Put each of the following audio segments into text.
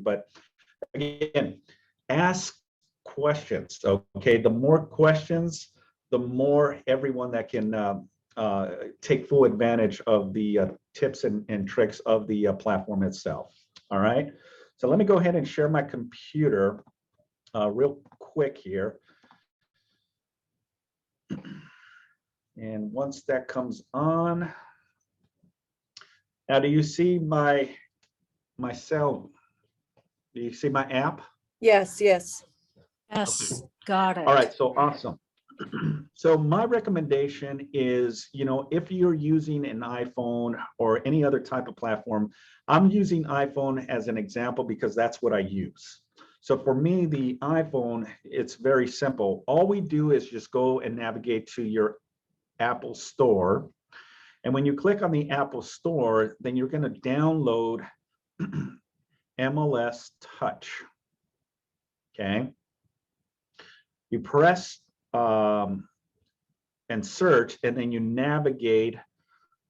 But again, ask questions. Okay, the more questions, the more everyone that can take full advantage of the tips and tricks of the platform itself. All right, so let me go ahead and share my computer real quick here. And once that comes on, now do you see my cell? Do you see my app? Yes, yes. Yes, got it. All right, so awesome. So my recommendation is, if you're using an iPhone or any other type of platform, I'm using iPhone as an example because that's what I use. So for me, the iPhone, it's very simple. All we do is just go and navigate to your Apple Store. And when you click on the Apple Store, then you're going to download MLS Touch. Okay. You press and search, and then you navigate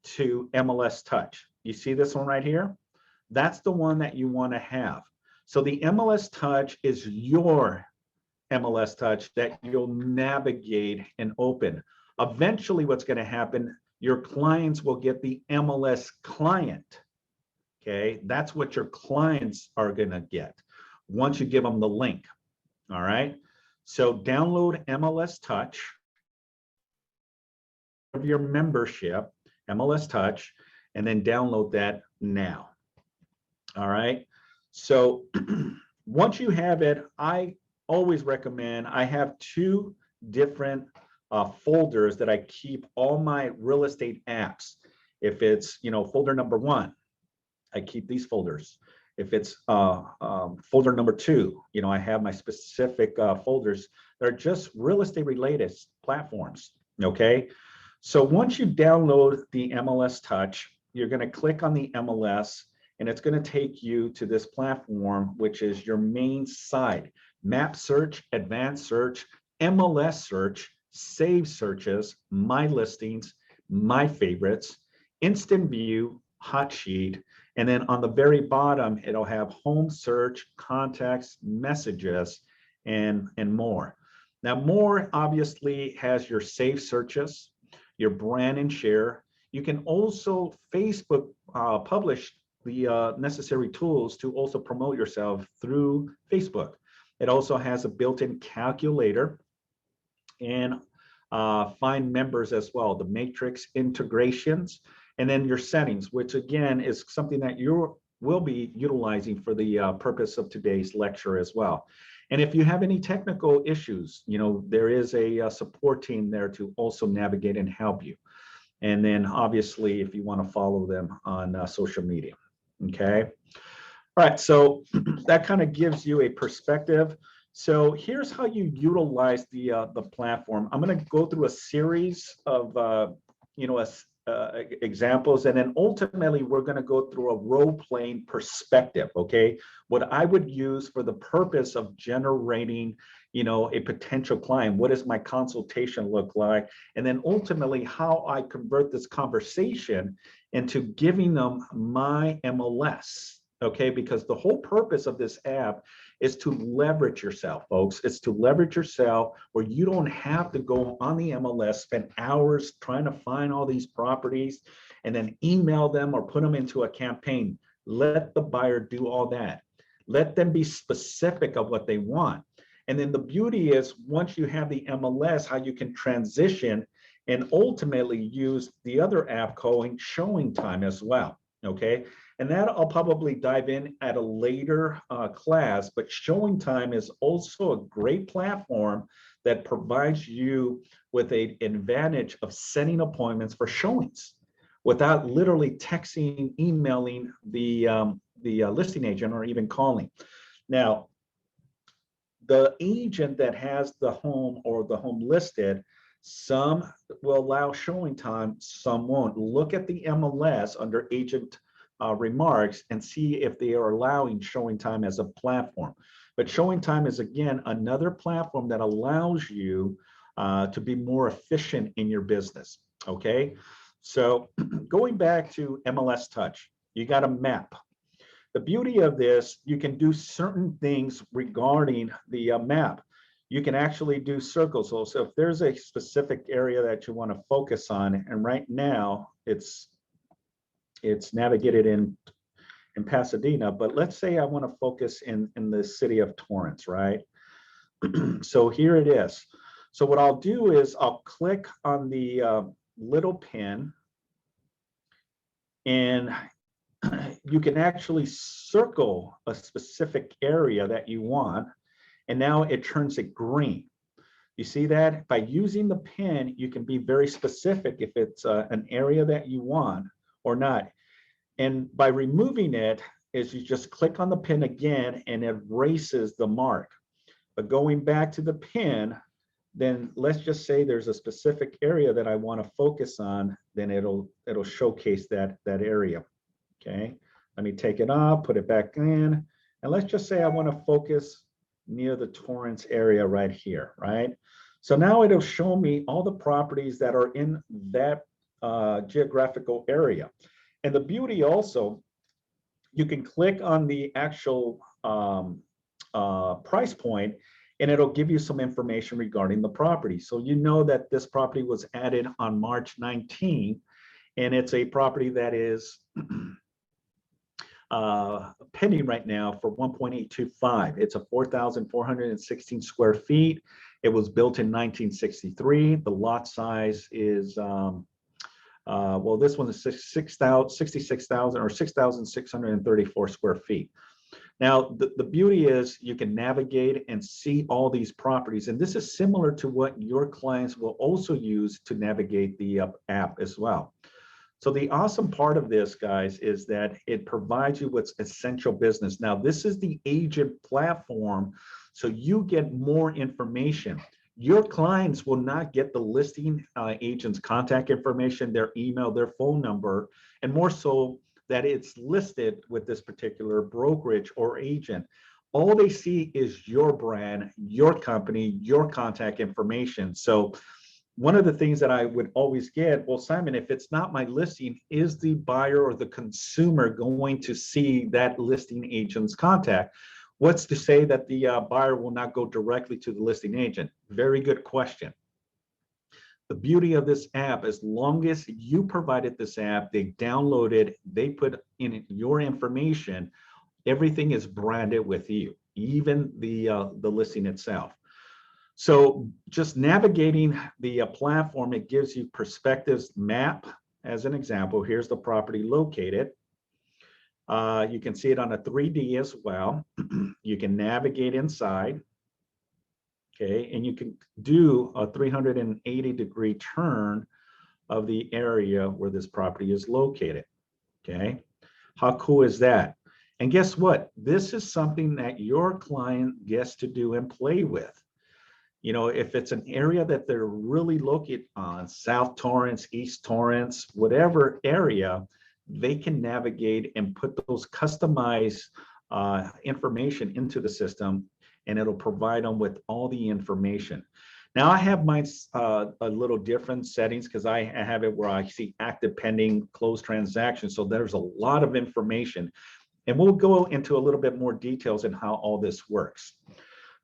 to MLS Touch. You see this one right here? That's the one that you want to have. So the MLS Touch is your MLS Touch that you'll navigate and open. Eventually, what's going to happen, your clients will get the MLS Client. Okay, that's what your clients are going to get once you give them the link. All right, so download MLS Touch of your membership, MLS Touch, and then download that now. All right, so once you have it, I always recommend, I have two different folders that I keep all my real estate apps. If it's, folder number 1, I keep these folders. If it's folder number 2, I have my specific folders that are just real estate related platforms. Okay, so once you download the MLS Touch, you're going to click on the MLS, and it's going to take you to this platform, which is your main site. Map search, advanced search, MLS search, save searches, my listings, my favorites, instant view, hot sheet, and then on the very bottom, it'll have home search, contacts, messages, and more. Now, more obviously has your save searches, your brand and share. You can also Facebook publish the necessary tools to also promote yourself through Facebook. It also has a built-in calculator and find members as well, the matrix integrations, and then your settings, which again is something that you will be utilizing for the purpose of today's lecture as well. And if you have any technical issues, there is a support team there to also navigate and help you. And then obviously, if you want to follow them on social media. Okay. All right. So that kind of gives you a perspective. So here's how you utilize the platform. I'm going to go through a series of examples, and then ultimately we're going to go through a role-playing perspective. Okay, what I would use for the purpose of generating a potential client. What does my consultation look like? And then ultimately how I convert this conversation into giving them my MLS. Okay, because the whole purpose of this app is to leverage yourself, folks. It's to leverage yourself where you don't have to go on the MLS, spend hours trying to find all these properties and then email them or put them into a campaign. Let the buyer do all that. Let them be specific of what they want. And then the beauty is once you have the MLS, how you can transition and ultimately use the other app called Showing Time as well. Okay, and that I'll probably dive in at a later class, but Showing Time is also a great platform that provides you with an advantage of setting appointments for showings without literally texting, emailing the listing agent or even calling. Now, the agent that has the home or the home listed, some will allow showing time, some won't. Look at the MLS under agent remarks and see if they are allowing showing time as a platform. But showing time is, again, another platform that allows you to be more efficient in your business. Okay, so going back to MLS Touch, you got a map. The beauty of this, you can do certain things regarding the map. You can actually do circles. So if there's a specific area that you want to focus on, and right now it's navigated in Pasadena, but let's say I want to focus in the city of Torrance, right? So here it is. So what I'll do is I'll click on the little pin, and you can actually circle a specific area that you want, and now it turns it green. You see that? By using the pin, you can be very specific if it's an area that you want or not. And by removing it, is you just click on the pin again and it erases the mark. But going back to the pin, then let's just say there's a specific area that I want to focus on, then it'll showcase that area. Okay, let me take it off, put it back in, and let's just say I want to focus near the Torrance area right here, right? So now it'll show me all the properties that are in that geographical area. And the beauty also, you can click on the actual price point, and it'll give you some information regarding the property. So you know that this property was added on March 19, and it's a property that is pending right now for 1.825. It's a 4,416 square feet. It was built in 1963. The lot size is, well, this one is 66,000 or 6,634 square feet. Now, the beauty is you can navigate and see all these properties, and this is similar to what your clients will also use to navigate the app as well. So the awesome part of this, guys, is that it provides you with essential business. Now, this is the agent platform, so you get more information. Your clients will not get the listing agent's contact information, their email, their phone number, and more so that it's listed with this particular brokerage or agent. All they see is your brand, your company, your contact information. So one of the things that I would always get, well, Simon, if it's not my listing, is the buyer or the consumer going to see that listing agent's contact? What's to say that the buyer will not go directly to the listing agent? Very good question. The beauty of this app, as long as you provided this app, they downloaded, they put in your information, everything is branded with you, even the listing itself. So just navigating the platform, it gives you perspectives map. As an example, here's the property located. You can see it on a 3D as well. You can navigate inside. Okay, and you can do a 380-degree turn of the area where this property is located. Okay, how cool is that? And guess what? This is something that your client gets to do and play with. You know, if it's an area that they're really located on, South Torrance, East Torrance, whatever area, they can navigate and put those customized information into the system, and it'll provide them with all the information. Now I have mine a little different settings because I have it where I see active, pending, closed transactions. So there's a lot of information, and we'll go into a little bit more details in how all this works.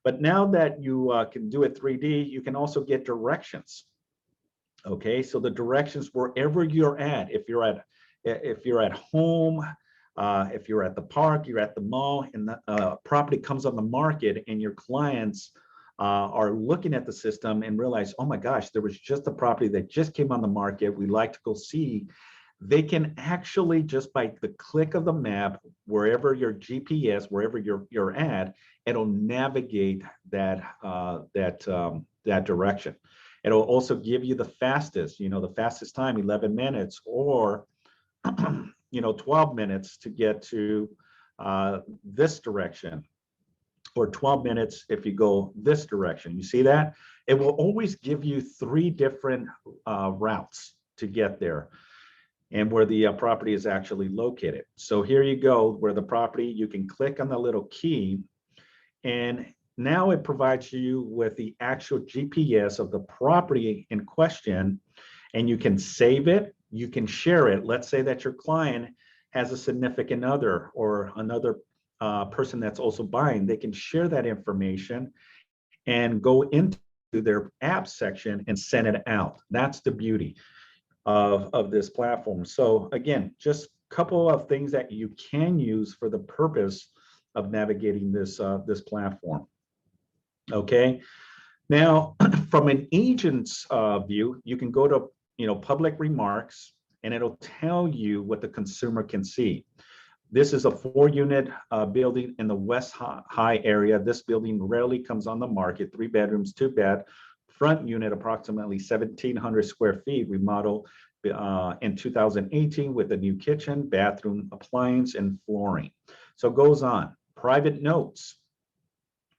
But now that you can do it 3D, you can also get directions. Okay, so the directions wherever you're at, if you're at home, if you're at the park, you're at the mall, and the property comes on the market, and your clients are looking at the system and realize, oh my gosh, there was just a property that just came on the market, we'd like to go see. They can actually, just by the click of the map, wherever your GPS, wherever you're at, it'll navigate that direction. It'll also give you the fastest, the fastest time, 11 minutes, or 12 minutes to get to this direction, or 12 minutes if you go this direction. You see that? It will always give you 3 different routes to get there and where the property is actually located. So here you go, where the property, you can click on the little key, and now it provides you with the actual GPS of the property in question, and you can save it, you can share it. Let's say that your client has a significant other or another person that's also buying, they can share that information and go into their app section and send it out. That's the beauty of this platform. So again, just a couple of things that you can use for the purpose of navigating this this platform. Okay. Now, from an agent's view, you can go to public remarks, and it'll tell you what the consumer can see. This is a 4-unit building in the West High area. This building rarely comes on the market. 3 bedrooms, 2 bath, front unit, approximately 1,700 square feet, remodeled in 2018 with a new kitchen, bathroom, appliance, and flooring. So it goes on. Private notes.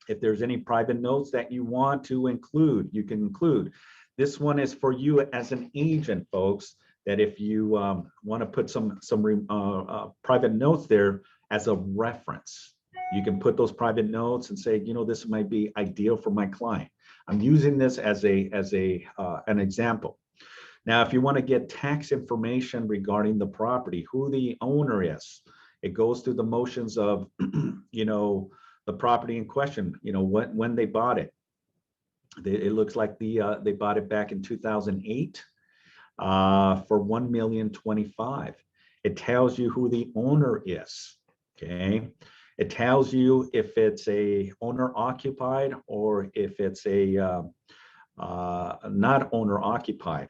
If there's any private notes that you want to include, you can include. This one is for you as an agent, folks, that if you want to put some private notes there as a reference, you can put those private notes and say, this might be ideal for my client. I'm using this as an example. Now, if you want to get tax information regarding the property, who the owner is, it goes through the motions of, the property in question, when they bought it. It looks like they bought it back in 2008 for $1,025,000. It tells you who the owner is. Okay. It tells you if it's a owner occupied or if it's a not owner occupied.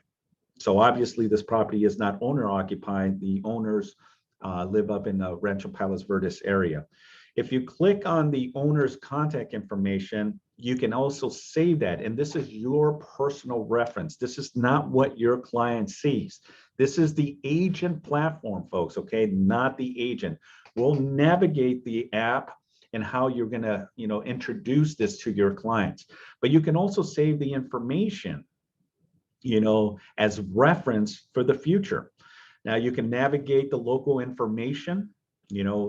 So obviously this property is not owner occupied. The owners live up in the Rancho Palos Verdes area. If you click on the owner's contact information, you can also save that. And this is your personal reference. This is not what your client sees. This is the agent platform, folks, okay? Not the agent. We'll navigate the app and how you're gonna, introduce this to your clients. But you can also save the information, as reference for the future. Now you can navigate the local information,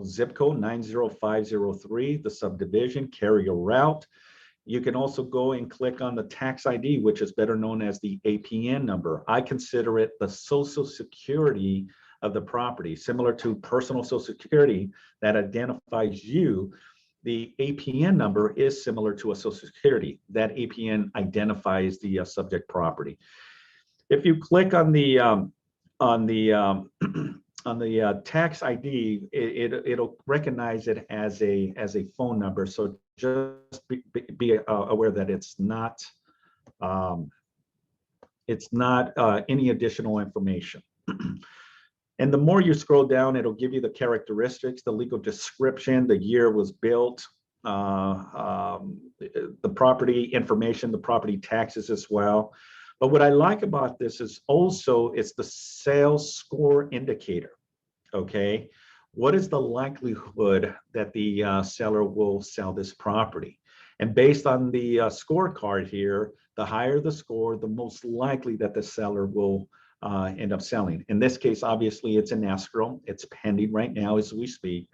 zip code 90503, the subdivision, carrier route. You can also go and click on the tax ID, which is better known as the APN number. I consider it the social security of the property, similar to personal social security that identifies you. The APN number is similar to a social security. That APN identifies the subject property. If you click on the tax ID, it'll recognize it as a phone number. So just be aware that it's not any additional information. And the more you scroll down, it'll give you the characteristics, the legal description, the year was built, the property information, the property taxes as well. But what I like about this is also it's the sales score indicator. Okay, what is the likelihood that the seller will sell this property? And based on the scorecard here, the higher the score, the most likely that the seller will end up selling. In this case, obviously, it's in escrow. It's pending right now as we speak.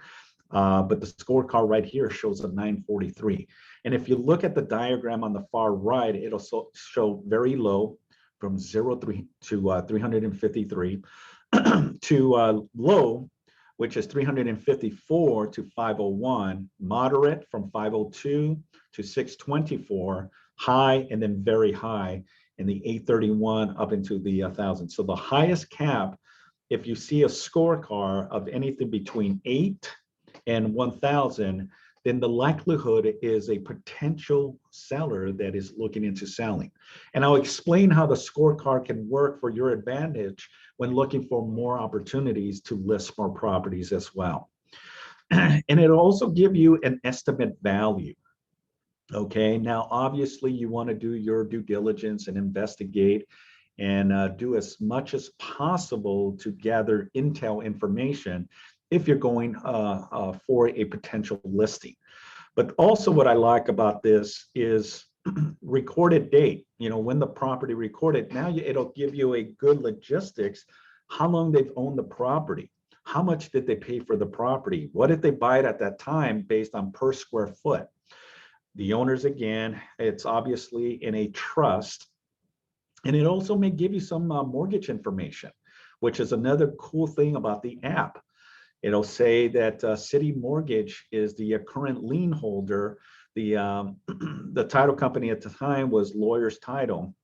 But the scorecard right here shows a 943. And if you look at the diagram on the far right, it'll show very low from 0 to 353 to low, which is 354 to 501, moderate from 502 to 624, high and then very high in the 831 up into the 1,000. So the highest cap, if you see a scorecard of anything between 8 and 1,000, then the likelihood is a potential seller that is looking into selling. And I'll explain how the scorecard can work for your advantage when looking for more opportunities to list more properties as well. And it'll also give you an estimate value. Okay, now obviously you want to do your due diligence and investigate and do as much as possible to gather intel information if you're going for a potential listing. But also what I like about this is recorded date, when the property recorded. Now it'll give you a good logistics, how long they've owned the property, how much did they pay for the property, what did they buy it at that time based on per square foot. The owners, again, it's obviously in a trust, and it also may give you some mortgage information, which is another cool thing about the app. It'll say that City Mortgage is the current lien holder. The title company at the time was Lawyers Title,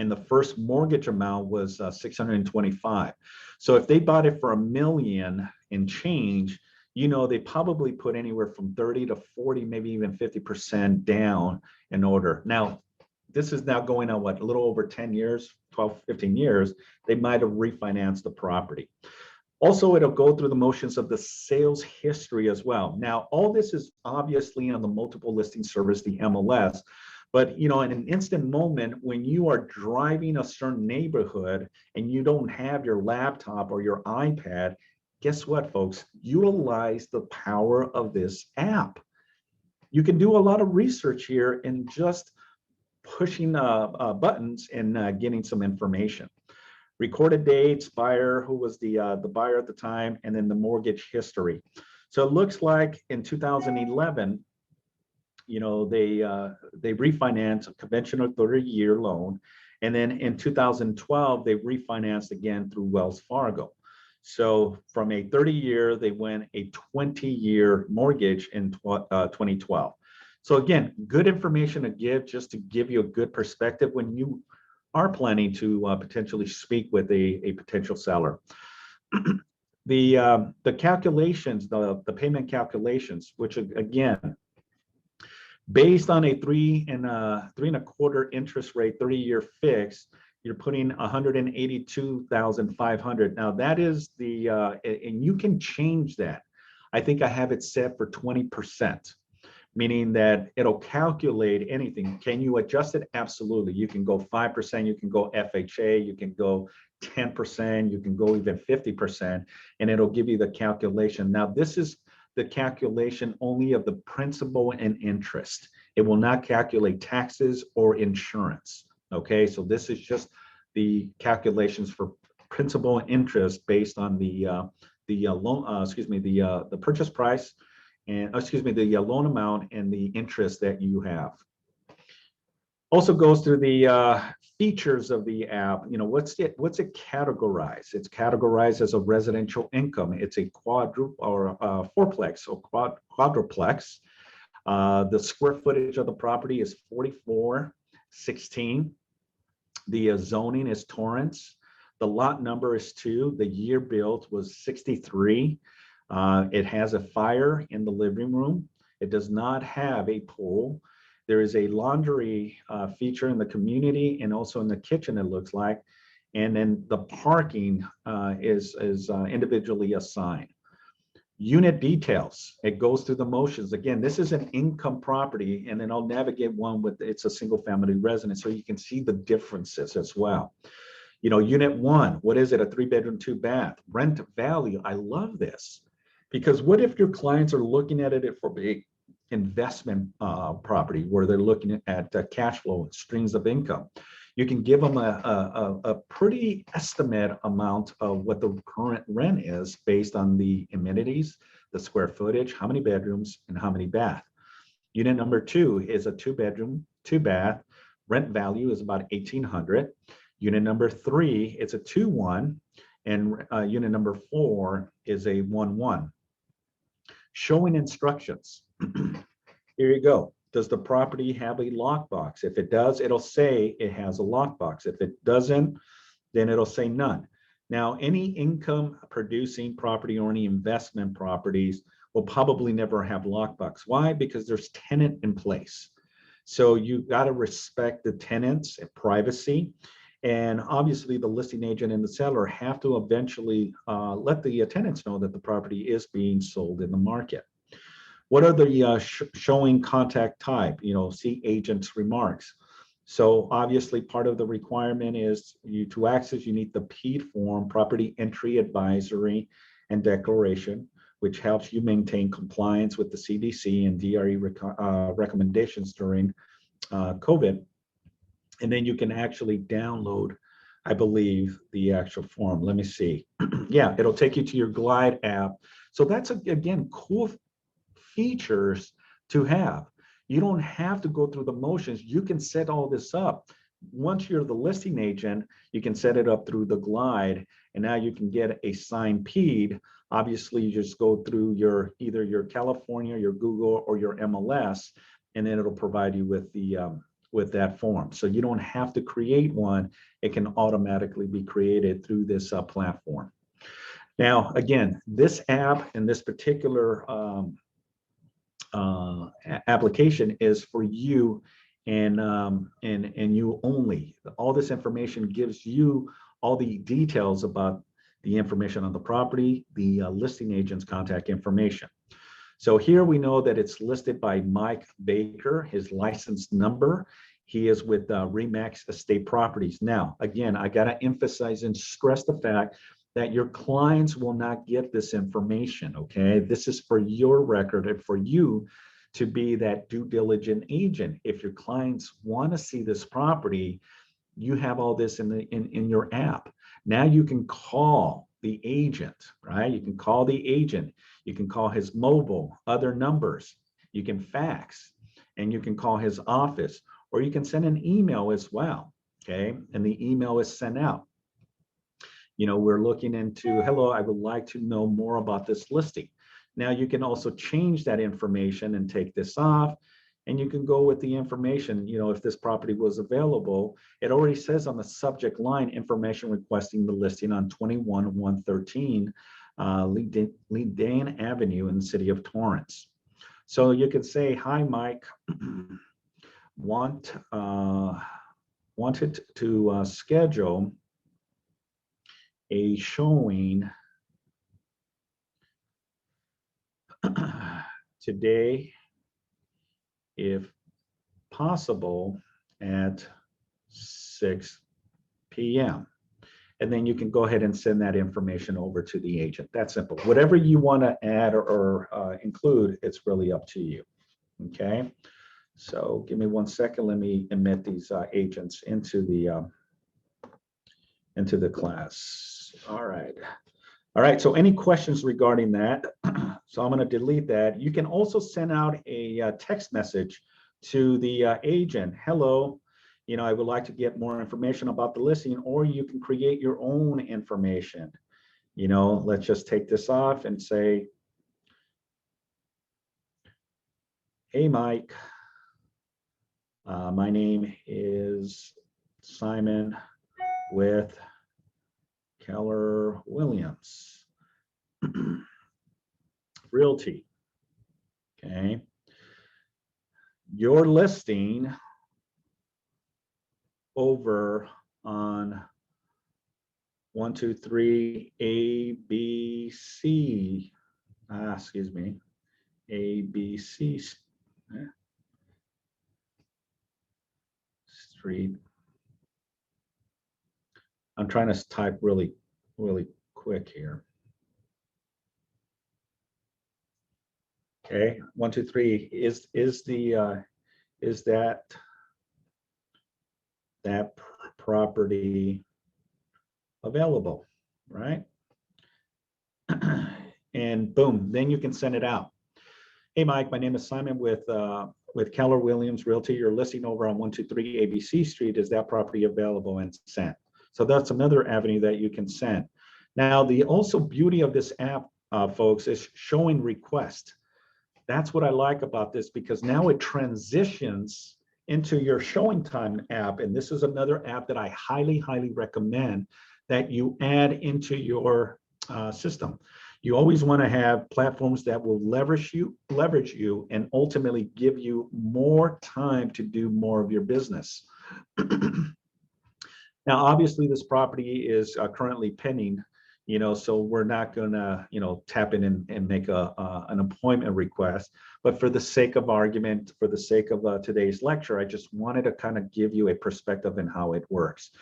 and the first mortgage amount was 625. So if they bought it for $1 million and change, they probably put anywhere from 30 to 40, maybe even 50% down in order. Now, this is now going on a little over 10 years, 12, 15 years. They might have refinanced the property. Also, it'll go through the motions of the sales history as well. Now, all this is obviously on the multiple listing service, the MLS. But in an instant moment, when you are driving a certain neighborhood and you don't have your laptop or your iPad, guess what, folks? Utilize the power of this app. You can do a lot of research here in just pushing buttons and getting some information. Recorded dates, buyer, who was the buyer at the time, and then the mortgage history. So it looks like in 2011, they refinanced a conventional 30-year loan, and then in 2012 they refinanced again through Wells Fargo. So from a 30-year, they went a 20-year mortgage in 2012. So again, good information to give, just to give you a good perspective when you are planning to potentially speak with a potential seller. The calculations, the payment calculations, which again, based on a 3.25% interest rate, 30-year fix, you're putting 182,500. Now that is and you can change that. I think I have it set for 20%. Meaning that it'll calculate anything. Can you adjust it? Absolutely. You can go 5%, you can go FHA, you can go 10%, you can go even 50%, and it'll give you the calculation. Now, this is the calculation only of the principal and interest. It will not calculate taxes or insurance. Okay, so this is just the calculations for principal and interest based on the purchase price, and the loan amount and the interest that you have. Also goes through the features of the app. What's it categorized? It's categorized as a residential income. It's a quadruple or a fourplex or quadruplex. The square footage of the property is 4416. The zoning is Torrance. The lot number is 2. The year built was 63. It has a fire in the living room. It does not have a pool. There is a laundry feature in the community and also in the kitchen, it looks like. And then the parking is individually assigned. Unit details, it goes through the motions. Again, this is an income property, and then I'll navigate one with, it's a single family residence, so you can see the differences as well. Unit 1, what is it? A 3-bedroom, 2-bath. Rent value, I love this. Because what if your clients are looking at it for a investment property where they're looking at cash flow and streams of income? You can give them a pretty estimate amount of what the current rent is based on the amenities, the square footage, how many bedrooms, and how many bath. Unit number 2 is a 2-bedroom, 2-bath. Rent value is about $1,800. Unit number 3 is a 2-1, and unit number 4 is a 1-1. Showing instructions. Here you go. Does the property have a lockbox? If it does, it'll say it has a lockbox. If it doesn't, then it'll say none. Now, any income producing property or any investment properties will probably never have lockbox. Why? Because there's tenant in place. So you got to respect the tenants and privacy. And obviously the listing agent and the seller have to eventually let the tenants know that the property is being sold in the market. What are the showing contact type? See agent's remarks. So obviously part of the requirement is to access, you need the PED form, property entry advisory and declaration, which helps you maintain compliance with the CDC and DRE recommendations during COVID. And then you can actually download, I believe, the actual form. Let me see. Yeah, it'll take you to your Glide app. So that's, again, cool features to have. You don't have to go through the motions. You can set all this up once you're the listing agent, you can set it up through the Glide, and now you can get a signed PED. Obviously, you just go through either your California, your Google, or your MLS, and then it'll provide you with the with that form. So you don't have to create one; it can automatically be created through this platform. Now, again, this app and this particular application is for you and you only. All this information gives you all the details about the information on the property, the listing agent's contact information. So here we know that it's listed by Mike Baker, his license number. He is with Remax Estate Properties. Now, again, I got to emphasize and stress the fact that your clients will not get this information, okay? This is for your record and for you to be that due diligent agent. If your clients want to see this property, you have all this in your app. Now you can call the agent, right? You can call the agent. You can call his mobile, other numbers. You can fax, and you can call his office, or you can send an email as well, okay? And the email is sent out. You know, we're looking into, hello, I would like to know more about this listing. Now you can also change that information and take this off, and you can go with the information. You know, if this property was available, it already says on the subject line, information requesting the listing on 21113 Lee Dane Avenue in the city of Torrance. So you could say, hi, Mike, wanted to schedule a showing today, if possible, at 6 p.m. And then you can go ahead and send that information over to the agent. That's simple. Whatever you want to add or include, it's really up to you. Okay. So give me 1 second. Let me admit these agents into the class. All right. All right. So any questions regarding that? So I'm going to delete that. You can also send out a text message to the agent. Hello, you know, I would like to get more information about the listing, or you can create your own information. You know, let's just take this off and say, hey, Mike, my name is Simon with Keller Williams Realty. Okay. Your listing over on 123 ABC, excuse me, ABC Street. I'm trying to type really quick here. Okay, 123 is that property available, right? And boom, then you can send it out. Hey, Mike, my name is Simon with Keller Williams Realty. You're listing over on 123 ABC Street. Is that property available? And send. So that's another avenue that you can send. Now, the also beauty of this app, folks, is showing request. That's what I like about this, because now it transitions into your showing time app. And this is another app that I highly recommend that you add into your system. You always want to have platforms that will leverage you, and ultimately give you more time to do more of your business. Now, obviously, this property is currently pending, you know, so we're not going to, you know, tap in and make an appointment request. But for the sake of argument, for the sake of today's lecture, I just wanted to kind of give you a perspective on how it works.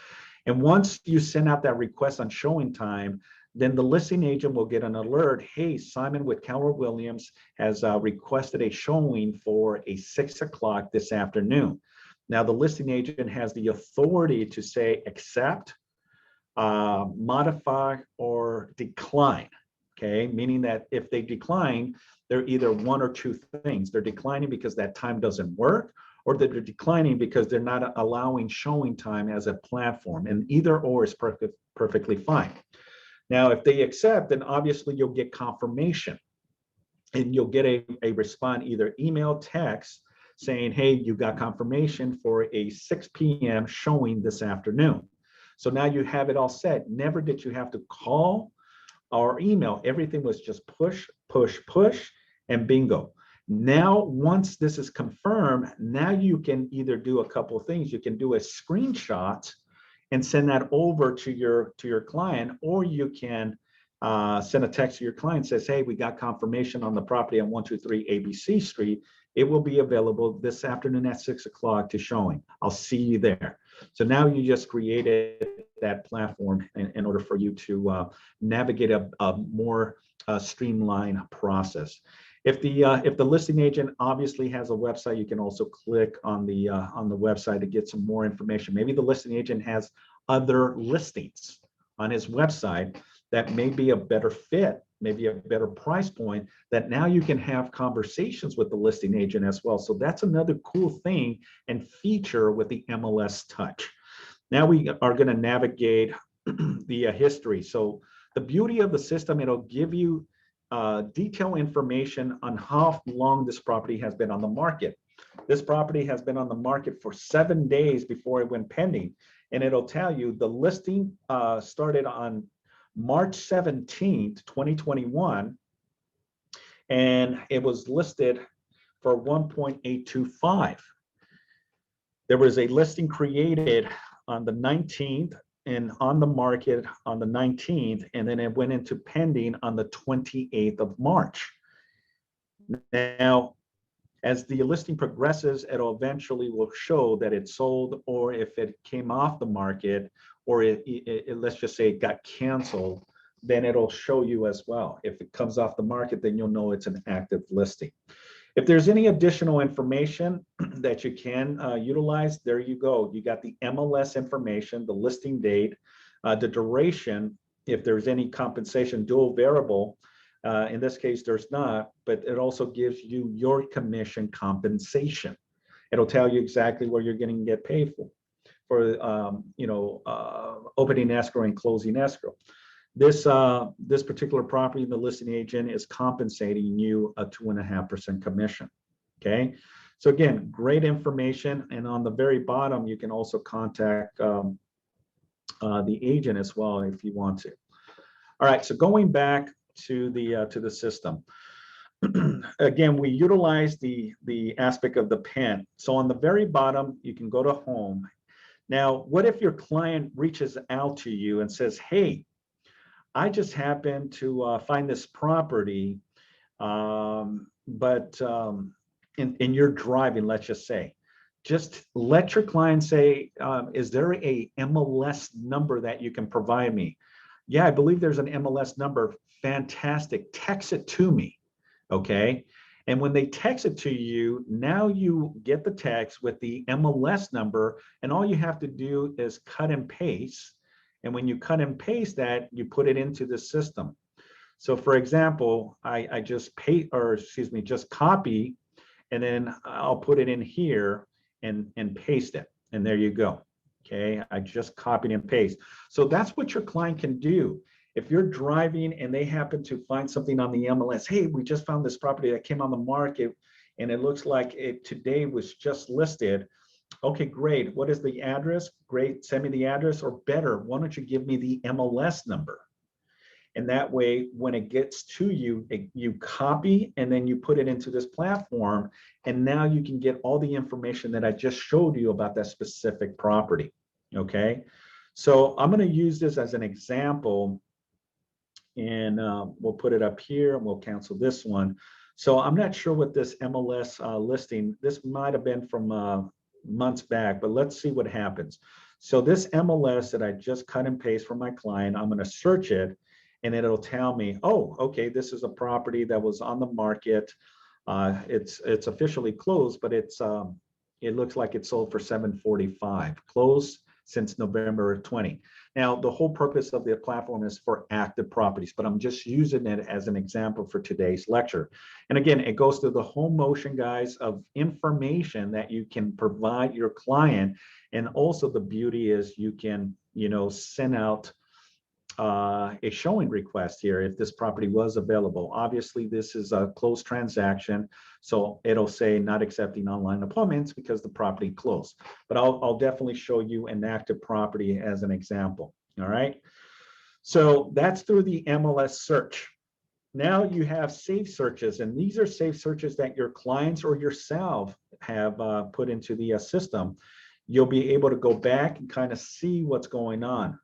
And once you send out that request on showing time, then the listing agent will get an alert. Hey, Simon with Keller Williams has requested a showing for a 6 o'clock this afternoon. Now, the listing agent has the authority to say accept, modify, or decline. Okay, meaning that if they decline, they're either one or two things. They're declining because that time doesn't work, or that they're declining because they're not allowing showing time as a platform, and either or is perfectly fine. Now, if they accept, then obviously you'll get confirmation, and you'll get a response, either email, text, saying, hey, you got confirmation for a 6 p.m. showing this afternoon. So now you have it all set. Never did you have to call or email. Everything was just push, push, push, and bingo. Now, once this is confirmed, now you can either do a couple of things. You can do a screenshot and send that over to your client, or you can send a text to your client, says, hey, we got confirmation on the property on 123 ABC Street. It will be available this afternoon at 6 o'clock to showing. I'll see you there. So now you just created that platform in order for you to navigate a more streamlined process. If the listing agent obviously has a website, you can also click on the website to get some more information. Maybe the listing agent has other listings on his website that may be a better fit, maybe a better price point, that now you can have conversations with the listing agent as well. So that's another cool thing and feature with the MLS Touch. Now we are going to navigate the history. So the beauty of the system, it'll give you detailed information on how long this property has been on the market. This property has been on the market for 7 days before it went pending. And it'll tell you the listing started on March 17th, 2021, and it was listed for 1.825. There was a listing created on the 19th and on the market on the 19th, and then it went into pending on the 28th of March. Now, as the listing progresses, it'll eventually will show that it sold, or if it came off the market, or let's just say it got canceled, then it'll show you as well. If it comes off the market, then you'll know it's an active listing. If there's any additional information that you can utilize, there you go. You got the MLS information, the listing date, the duration, if there's any compensation, dual variable. In this case, there's not, but it also gives you your commission compensation. It'll tell you exactly where you're going to get paid for opening escrow and closing escrow. This particular property, the listing agent is compensating you a 2.5% commission. Okay, so again, great information. And on the very bottom, you can also contact the agent as well if you want to. All right, so going back to the system. Again, we utilize the aspect of the pen. So on the very bottom, you can go to home. Now, what if your client reaches out to you and says, hey, I just happened to find this property, but in your driving, let's just say, just let your client say, is there a MLS number that you can provide me? Yeah, I believe there's an MLS number. Fantastic. Text it to me. Okay. And when they text it to you, now you get the text with the MLS number, and all you have to do is cut and paste. And when you cut and paste that, you put it into the system. So for example, I just just copy, and then I'll put it in here and paste it. And there you go. Okay, I just copied and paste. So that's what your client can do. If you're driving and they happen to find something on the MLS, hey, we just found this property that came on the market and it looks like it today was just listed. Okay, great. What is the address? Great. Send me the address, or better, why don't you give me the MLS number? And that way, when it gets to you, you copy and then you put it into this platform. And now you can get all the information that I just showed you about that specific property. Okay. So I'm going to use this as an example, and we'll put it up here and we'll cancel this one. So I'm not sure what this MLS listing, this might have been from months back, but let's see what happens. So this MLS that I just cut and paste from my client, I'm going to search it, and it'll tell me, oh, okay, this is a property that was on the market. It's officially closed, but it looks like it sold for $745. Closed since November of 20. Now, the whole purpose of the platform is for active properties, but I'm just using it as an example for today's lecture. And again, it goes through the whole motion, guys, of information that you can provide your client. And also the beauty is you can, send out a showing request here if this property was available. Obviously, this is a closed transaction, so it'll say not accepting online appointments because the property closed. But I'll definitely show you an active property as an example. All right. So that's through the MLS search. Now you have safe searches, and these are safe searches that your clients or yourself have put into the system. You'll be able to go back and kind of see what's going on.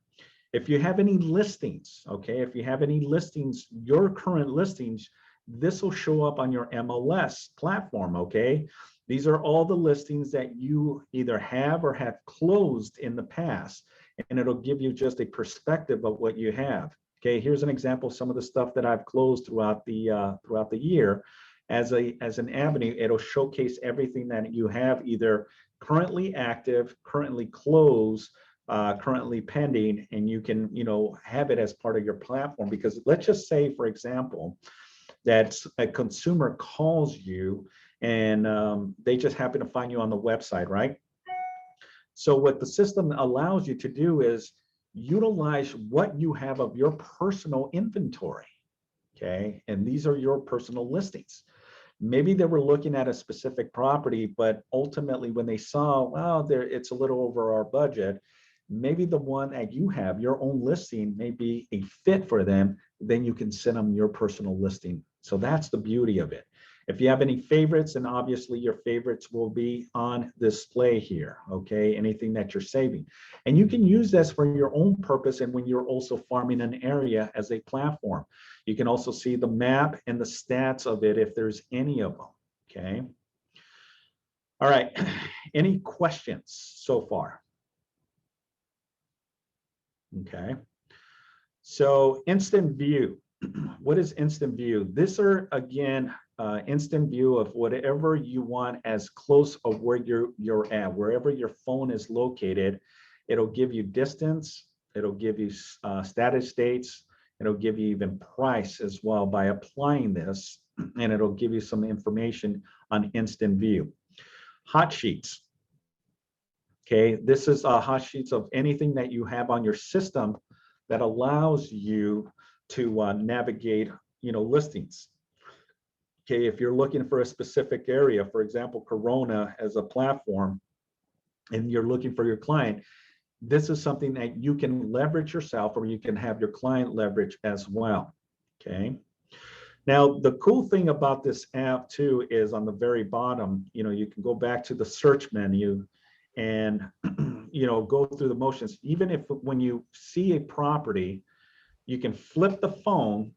If you have any listings, okay, if you have any listings, your current listings, this will show up on your MLS platform, okay? These are all the listings that you either have or have closed in the past, and it'll give you just a perspective of what you have. Okay, here's an example of some of the stuff that I've closed throughout the year. As an avenue, it'll showcase everything that you have either currently active, currently closed, currently pending, and you can have it as part of your platform. Because let's just say, for example, that a consumer calls you and they just happen to find you on the website, right? So what the system allows you to do is utilize what you have of your personal inventory, okay? And these are your personal listings. Maybe they were looking at a specific property, but ultimately when they saw, wow, it's a little over our budget, maybe the one that you have, your own listing, may be a fit for them, then you can send them your personal listing. So that's the beauty of it. If you have any favorites, then obviously your favorites will be on display here, okay? Anything that you're saving. And you can use this for your own purpose and when you're also farming an area as a platform. You can also see the map and the stats of it if there's any of them, okay? All right, any questions so far? Okay, so instant view. What is instant view? These are, again, instant view of whatever you want as close of where you're at, wherever your phone is located. It'll give you distance, it'll give you status dates, it'll give you even price as well by applying this, and it'll give you some information on instant view. Hot sheets. Okay, this is hot sheets of anything that you have on your system that allows you to navigate, listings. Okay, if you're looking for a specific area, for example, Corona as a platform, and you're looking for your client, this is something that you can leverage yourself or you can have your client leverage as well. Okay. Now, the cool thing about this app too is on the very bottom, you can go back to the search menu and go through the motions. Even if when you see a property, you can flip the phone,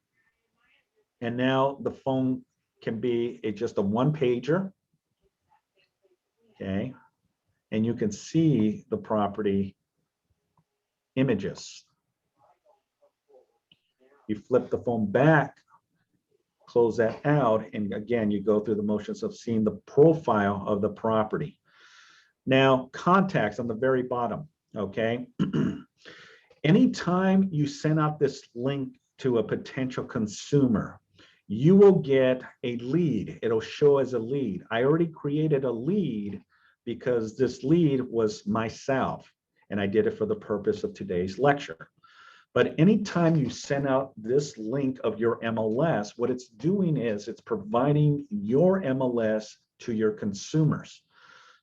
and now the phone can be just a one pager, okay? And you can see the property images. You flip the phone back, close that out, and again, you go through the motions of seeing the profile of the property. Now, contacts on the very bottom, okay? Anytime you send out this link to a potential consumer, you will get a lead. It'll show as a lead. I already created a lead because this lead was myself, and I did it for the purpose of today's lecture. But anytime you send out this link of your MLS, what it's doing is it's providing your MLS to your consumers.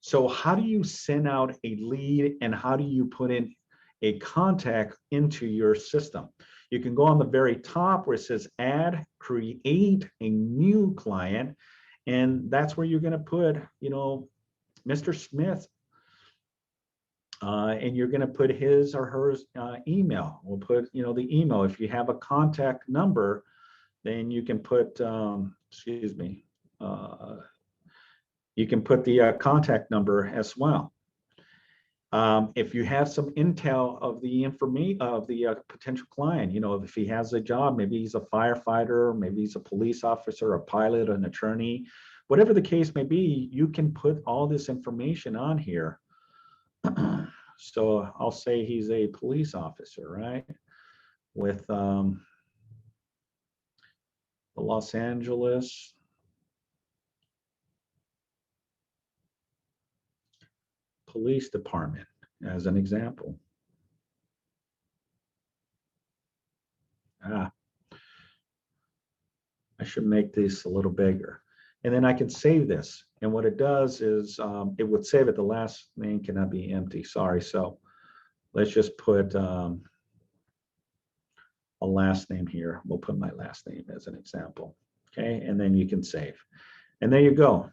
So how do you send out a lead and how do you put in a contact into your system? You can go on the very top where it says add, create a new client, and that's where you're going to put, Mr. Smith, and you're going to put his or her email. We'll put, the email. If you have a contact number, then you can put, you can put the contact number as well. If you have some intel of the information of the potential client, if he has a job, maybe he's a firefighter, maybe he's a police officer, a pilot, an attorney, whatever the case may be, you can put all this information on here. So I'll say he's a police officer, right? With the Los Angeles Police Department, as an example. I should make this a little bigger. And then I can save this. And what it does is it would save it. The last name cannot be empty. Sorry. So let's just put a last name here. We'll put my last name as an example. Okay. And then you can save. And there you go.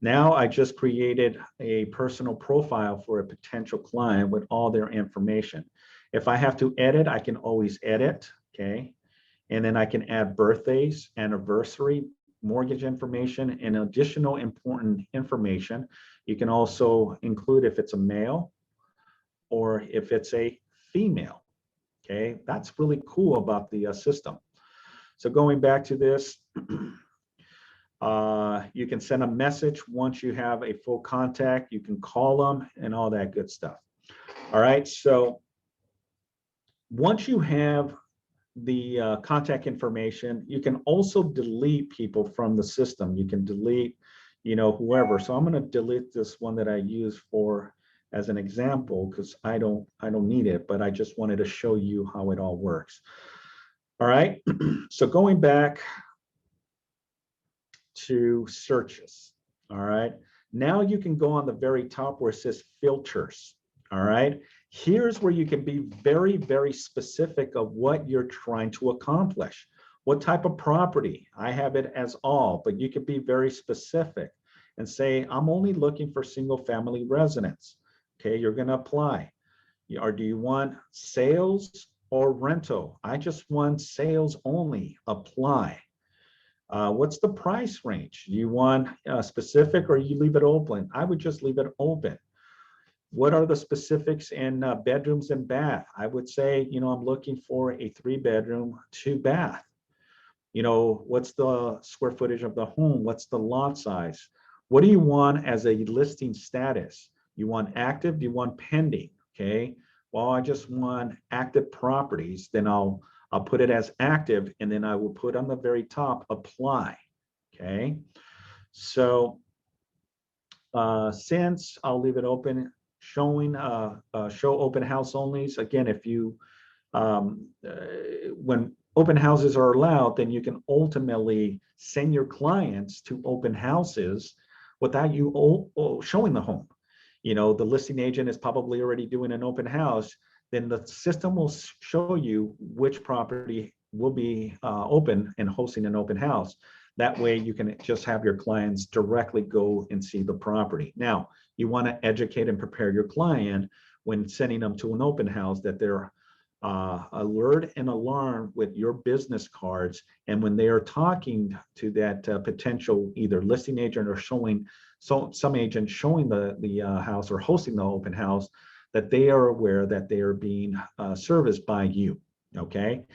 Now I just created a personal profile for a potential client with all their information. If I have to edit, I can always edit. Okay. And then I can add birthdays, anniversary, mortgage information, and additional important information. You can also include if it's a male or if it's a female. Okay, that's really cool about the system. So going back to this, you can send a message once you have a full contact. You can call them and all that good stuff. All right, so once you have the contact information, you can also delete people from the system. You can delete, whoever. So I'm going to delete this one that I use for as an example because I don't need it, but I just wanted to show you how it all works. All right. So going back to searches. All right. Now you can go on the very top where it says filters. All right. Here's where you can be very, very specific of what you're trying to accomplish. What type of property? I have it as all, but you can be very specific and say, I'm only looking for single family residence. Okay, you're going to apply. Or do you want sales or rental? I just want sales only. Apply. What's the price range? Do you want specific or you leave it open? I would just leave it open. What are the specifics in bedrooms and bath? I would say, I'm looking for a 3-bedroom, 2-bath. What's the square footage of the home? What's the lot size? What do you want as a listing status? You want active? Do you want pending? Okay. Well, I just want active properties. Then I'll put it as active, and then I will put on the very top, apply. Okay. So since I'll leave it open, showing show open house onlys. Again, if you when open houses are allowed, then you can ultimately send your clients to open houses without you showing the home. The listing agent is probably already doing an open house. Then the system will show you which property will be open and hosting an open house. That way you can just have your clients directly go and see the property. Now, you want to educate and prepare your client when sending them to an open house that they're alert and alarmed with your business cards. And when they are talking to that potential either listing agent or some agent showing the house or hosting the open house, that they are aware that they are being serviced by you. Okay.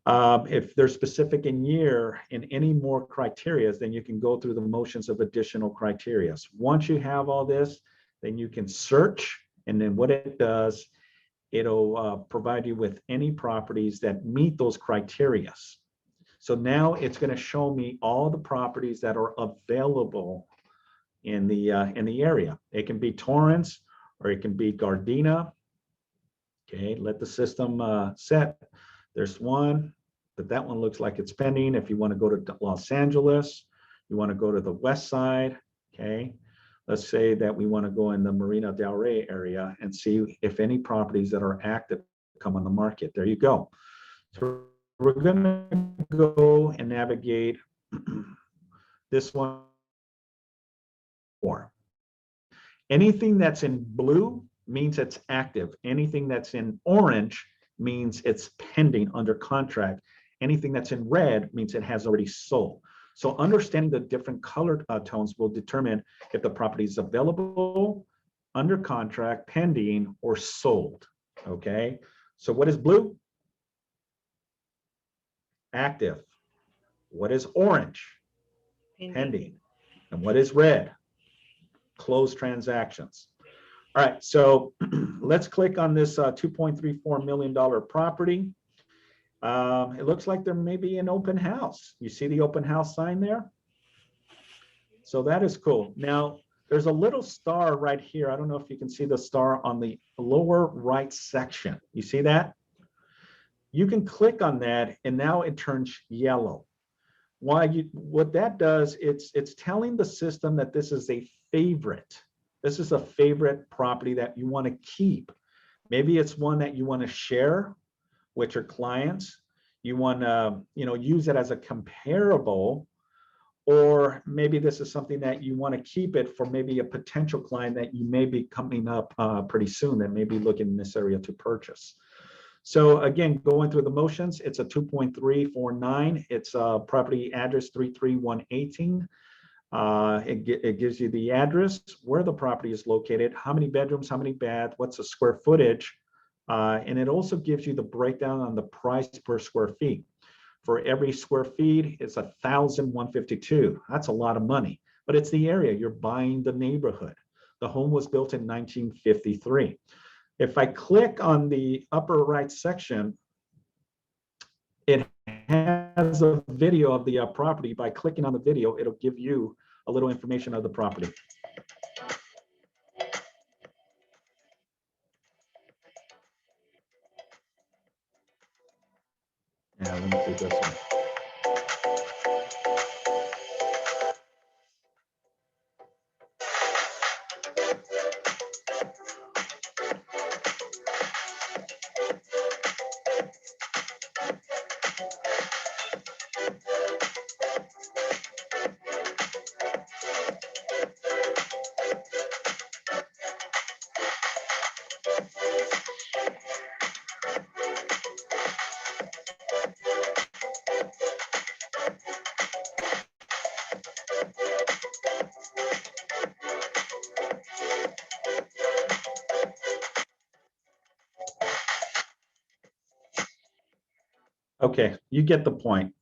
If they're specific in year in any more criteria, then you can go through the motions of additional criteria. Once you have all this, then you can search, and then what it does, it'll provide you with any properties that meet those criteria. So now it's going to show me all the properties that are available in the area. It can be Torrance or it can be Gardena. Okay, let the system set. There's one, but that one looks like it's pending. If you want to go to Los Angeles, you want to go to the west side. Okay, let's say that we want to go in the Marina del Rey area and see if any properties that are active come on the market. There you go. So we're going to go and navigate this one. Anything that's in blue means it's active. Anything that's in orange means it's pending under contract. Anything that's in red means it has already sold. So understanding the different color tones will determine if the property is available, under contract, pending, or sold. Okay. So what is blue? Active. What is orange? Pending. And what is red? Closed transactions. All right, so let's click on this $2.34 million property. It looks like there may be an open house. You see the open house sign there? So that is cool. Now, there's a little star right here. I don't know if you can see the star on the lower right section. You see that? You can click on that and now it turns yellow. What that does, it's telling the system that this is a favorite. This is a favorite property that you want to keep. Maybe it's one that you want to share with your clients. You want to, use it as a comparable, or maybe this is something that you want to keep it for maybe a potential client that you may be coming up pretty soon that may be looking in this area to purchase. So again, going through the motions, it's a 2.349. It's a property address 33118. It gives you the address, where the property is located, how many bedrooms, how many baths, what's the square footage, and it also gives you the breakdown on the price per square feet. For every square feet, it's $1,152. That's a lot of money, but it's the area. You're buying the neighborhood. The home was built in 1953. If I click on the upper right section, it has a video of the property. By clicking on the video, it'll give you a little information of the property. Yeah, let me see this one. Okay, you get the point.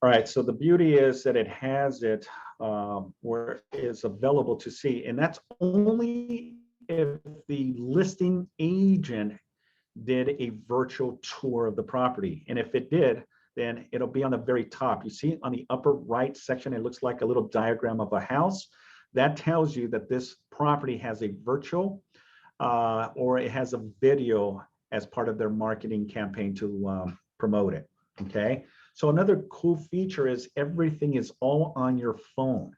All right, so the beauty is that it has it where it's available to see, and that's only if the listing agent did a virtual tour of the property. And if it did, then it'll be on the very top. You see on the upper right section, it looks like a little diagram of a house. That tells you that this property has a virtual or it has a video as part of their marketing campaign to promote it, okay? So another cool feature is everything is all on your phone.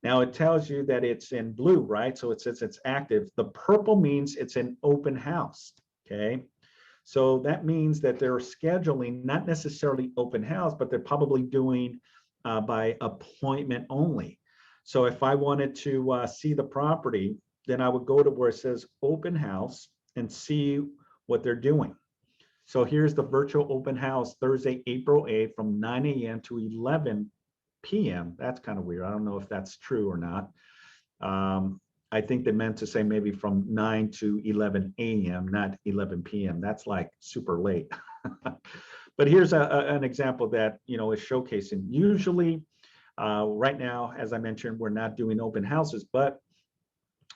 Now it tells you that it's in blue, right? So it says it's active. The purple means it's an open house, okay? So that means that they're scheduling, not necessarily open house, but they're probably doing by appointment only. So if I wanted to see the property, then I would go to where it says open house and see what they're doing. So here's the virtual open house Thursday, April 8th from 9 a.m. to 11 p.m. That's kind of weird. I don't know if that's true or not. I think they meant to say maybe from 9 to 11 a.m., not 11 p.m. That's like super late. But here's an example that, is showcasing. Usually, right now, as I mentioned, we're not doing open houses, but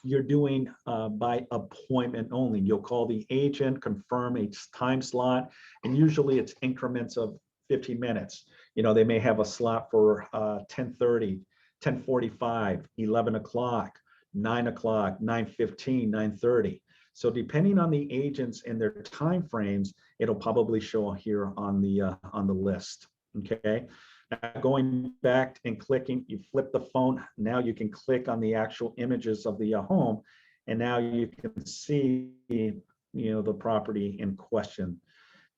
you're doing by appointment only. You'll call the agent, confirm a time slot, and usually it's increments of 15 minutes. They may have a slot for 10:30, 10:45, 11 o'clock, 9 o'clock, 9:15, 9:30. So depending on the agents and their time frames, it'll probably show here on the list. Okay. Now going back and clicking, you flip the phone. Now you can click on the actual images of the home, and now you can see the property in question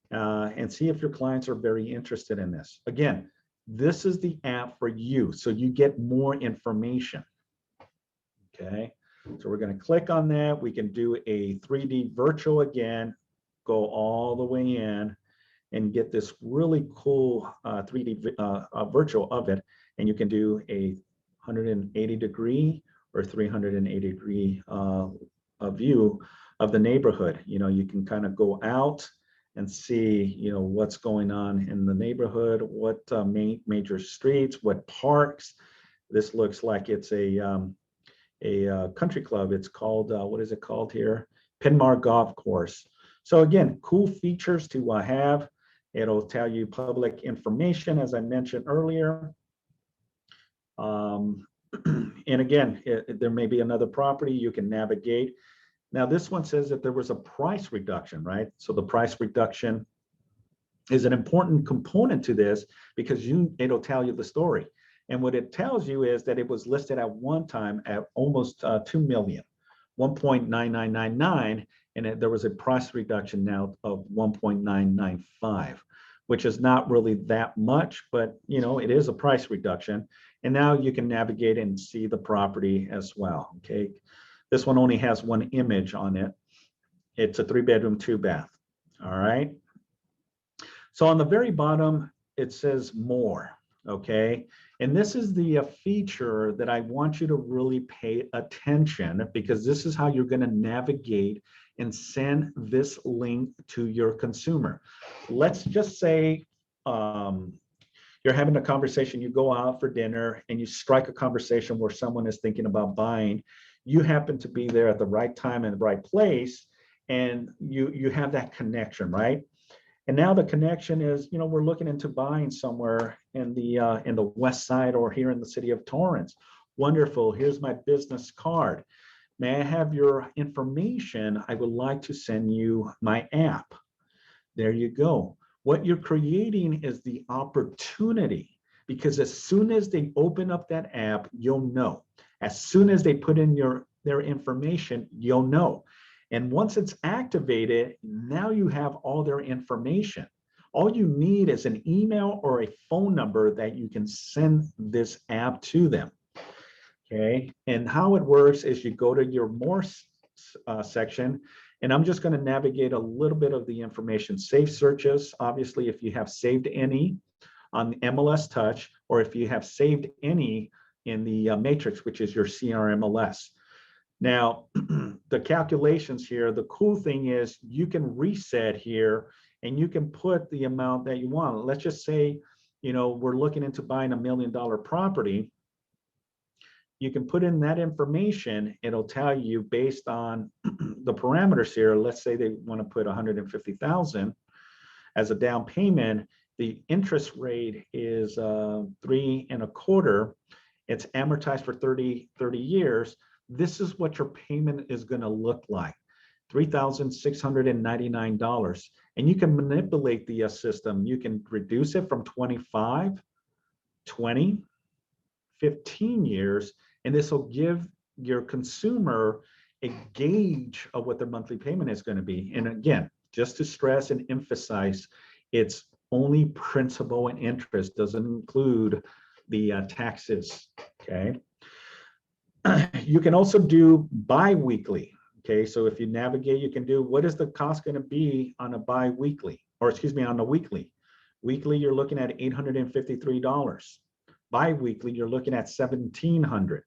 and see if your clients are very interested in this. Again, this is the app for you, so you get more information. Okay, so we're going to click on that. We can do a 3D virtual again, go all the way in and get this really cool 3D virtual of it. And you can do a 180-degree or 380-degree view of the neighborhood. You can kind of go out and see, what's going on in the neighborhood, what major streets, what parks. This looks like it's country club. It's called, what is it called here? Pinmar Golf Course. So again, cool features to have. It'll tell you public information, as I mentioned earlier. And again, there may be another property you can navigate. Now, this one says that there was a price reduction, right? So the price reduction is an important component to this because it'll tell you the story. And what it tells you is that it was listed at one time at almost 2 million, 1.9999, and there was a price reduction now of 1.995, which is not really that much, but it is a price reduction. And now you can navigate and see the property as well. Okay, this one only has one image on it. It's a 3-bedroom, 2-bath. All right. So on the very bottom, it says more. Okay, and this is the feature that I want you to really pay attention, because this is how you're going to navigate and send this link to your consumer. Let's just say you're having a conversation, you go out for dinner and you strike a conversation where someone is thinking about buying. You happen to be there at the right time and the right place, and you have that connection, right? And now the connection is, we're looking into buying somewhere in the west side or here in the city of Torrance. Wonderful. Here's my business card. May I have your information? I would like to send you my app. There you go. What you're creating is the opportunity, because as soon as they open up that app, you'll know. As soon as they put in their information, you'll know. And once it's activated, now you have all their information. All you need is an email or a phone number that you can send this app to them. Okay, and how it works is you go to your more section, and I'm just going to navigate a little bit of the information. Save searches, obviously, if you have saved any on MLS Touch, or if you have saved any in the Matrix, which is your CRMLS. Now, the calculations here, the cool thing is you can reset here and you can put the amount that you want. Let's just say, we're looking into buying $1 million property. You can put in that information. It'll tell you based on the parameters here. Let's say they want to put 150,000 as a down payment. The interest rate is 3.25. It's amortized for 30 years. This is what your payment is going to look like, $3,699. And you can manipulate the system. You can reduce it from 25, 20, 15 years, and this will give your consumer a gauge of what their monthly payment is going to be. And again, just to stress and emphasize, it's only principal and interest, doesn't include the taxes. Okay. You can also do bi-weekly. Okay, so if you navigate, you can do, what is the cost going to be on a bi-weekly, or excuse me, on a weekly. Weekly, you're looking at $853. Bi-weekly, you're looking at $1,700.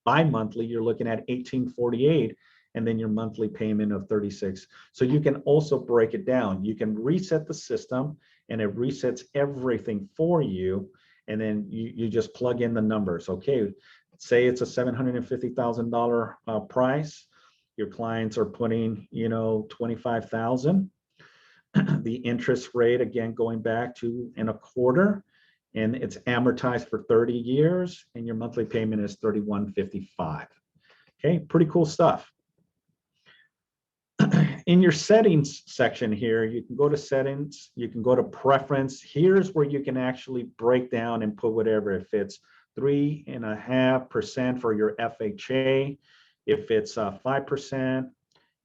Bi-monthly, you're looking at $1,848, and then your monthly payment of $36. So you can also break it down. You can reset the system, and it resets everything for you, and then you just plug in the numbers. Okay, say it's a $750,000 price. Your clients are putting, $25,000. The interest rate, again, going back to 1.25, and it's amortized for 30 years, and your monthly payment is $31.55. Okay, pretty cool stuff. In your settings section here, you can go to settings, you can go to preference. Here's where you can actually break down and put whatever. If it's 3.5% for your FHA, if it's 5%,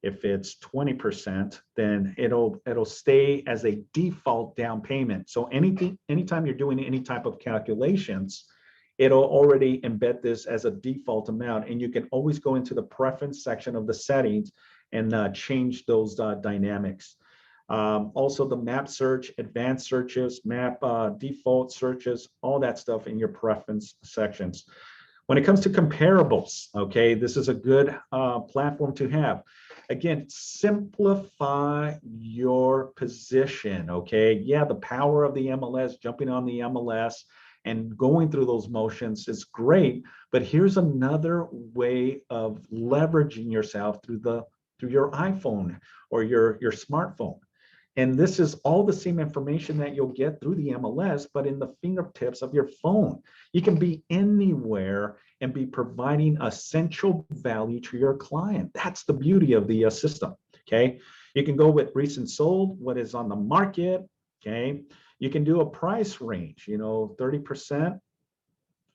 if it's 20%, then it'll stay as a default down payment. So anytime you're doing any type of calculations, it'll already embed this as a default amount, and you can always go into the preference section of the settings and change those dynamics. Also the map search, advanced searches, map default searches, all that stuff in your preference sections. When it comes to comparables, okay, this is a good platform to have. Again, simplify your position, okay? Yeah, the power of the MLS, jumping on the MLS and going through those motions is great. But here's another way of leveraging yourself through your iPhone or your smartphone. And this is all the same information that you'll get through the MLS, but in the fingertips of your phone. You can be anywhere and be providing essential value to your client. That's the beauty of the system, okay? You can go with recent sold, what is on the market, okay? You can do a price range, 30%,